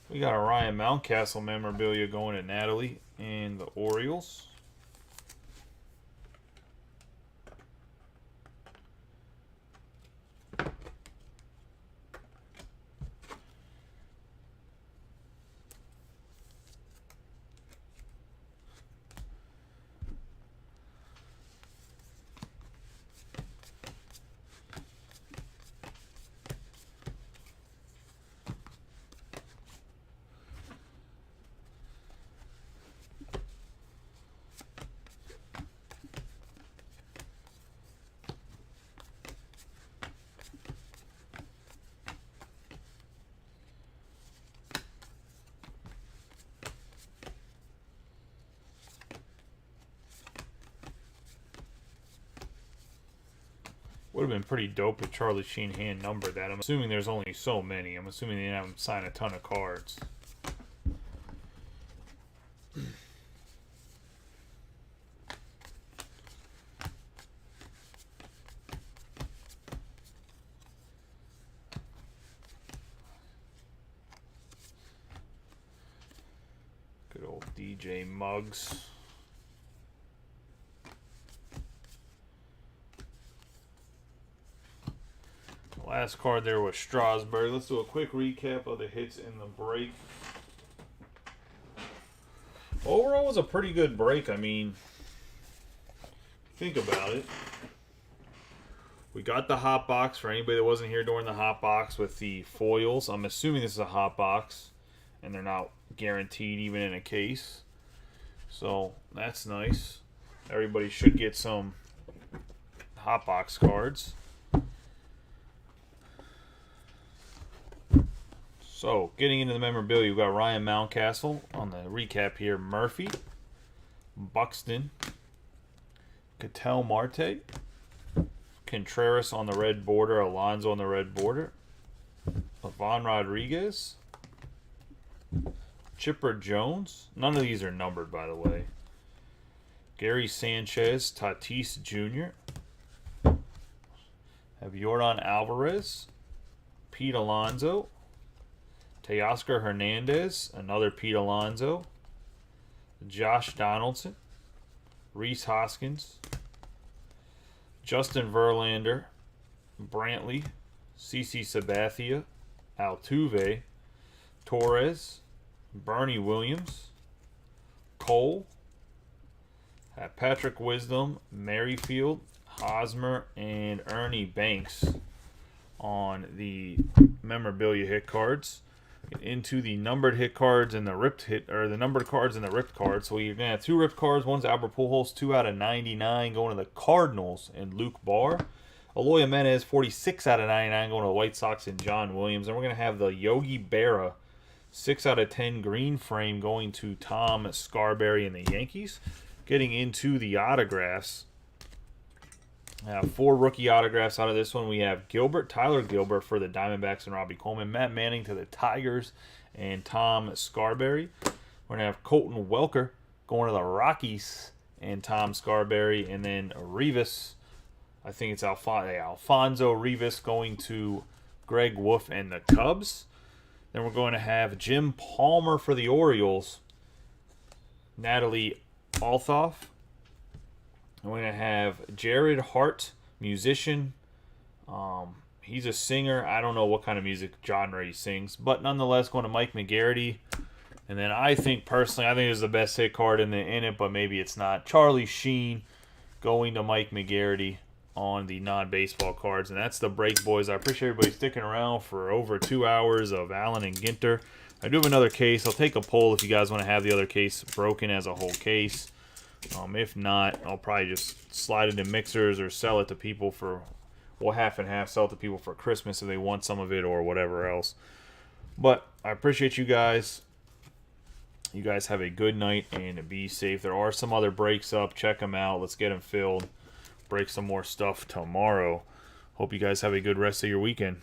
We got a Ryan Mountcastle memorabilia going to Natalie and the Orioles. Would have been pretty dope if Charlie Sheen hand numbered that. I'm assuming there's only so many. I'm assuming they didn't have him sign a ton of cards. Good old DJ Muggs. Last card there was Strasburg. Let's do a quick recap of the hits in the break. Overall, it was a pretty good break. I mean, think about it. We got the hot box for anybody that wasn't here during the hot box with the foils. I'm assuming this is a hot box, and they're not guaranteed even in a case. So that's nice. Everybody should get some hot box cards. So, getting into the memorabilia, we've got Ryan Mountcastle on the recap here. Murphy, Buxton, Ketel Marte, Contreras on the red border, Alonso on the red border, Ivan Rodriguez, Chipper Jones. None of these are numbered, by the way. Gary Sanchez, Tatis Jr., have Yordan Alvarez, Pete Alonso, Teoscar Hernandez, another Pete Alonso, Josh Donaldson, Rhys Hoskins, Justin Verlander, Brantley, CC Sabathia, Altuve, Torres, Bernie Williams, Cole, Patrick Wisdom, Merrifield, Hosmer, and Ernie Banks on the memorabilia hit cards. Into the numbered hit cards and the ripped hit, or the numbered cards and the ripped cards. So you're gonna have 2 ripped cards. One's Albert Pujols, 2 out of 99 going to the Cardinals and Luke Barr. Eloy Jimenez, 46 out of 99 going to the White Sox and John Williams. And we're gonna have the Yogi Berra, 6 out of 10 green frame going to Tom Scarberry and the Yankees. Getting into the autographs. I have 4 rookie autographs out of this one. We have Tyler Gilbert for the Diamondbacks and Robbie Coleman. Matt Manning to the Tigers and Tom Scarberry. We're going to have Colton Welker going to the Rockies and Tom Scarberry. And then Rivas, I think it's Alfonso Rivas going to Greg Wolf and the Cubs. Then we're going to have Jim Palmer for the Orioles. Natalie Althoff. We're going to have Jared Hart, musician. He's a singer. I don't know what kind of music genre he sings, but nonetheless, going to Mike McGarity. And then I think it's the best hit card in it, but maybe it's not. Charlie Sheen going to Mike McGarity on the non-baseball cards. And that's the break, boys. I appreciate everybody sticking around for over 2 hours of Allen and Ginter. I do have another case. I'll take a poll if you guys want to have the other case broken as a whole case. If not, I'll probably just slide it in mixers or sell it to people for, well, half and half. Sell it to people for Christmas if they want some of it or whatever else. But I appreciate you guys. You guys have a good night and be safe. There are some other breaks up. Check them out. Let's get them filled. Break some more stuff tomorrow. Hope you guys have a good rest of your weekend.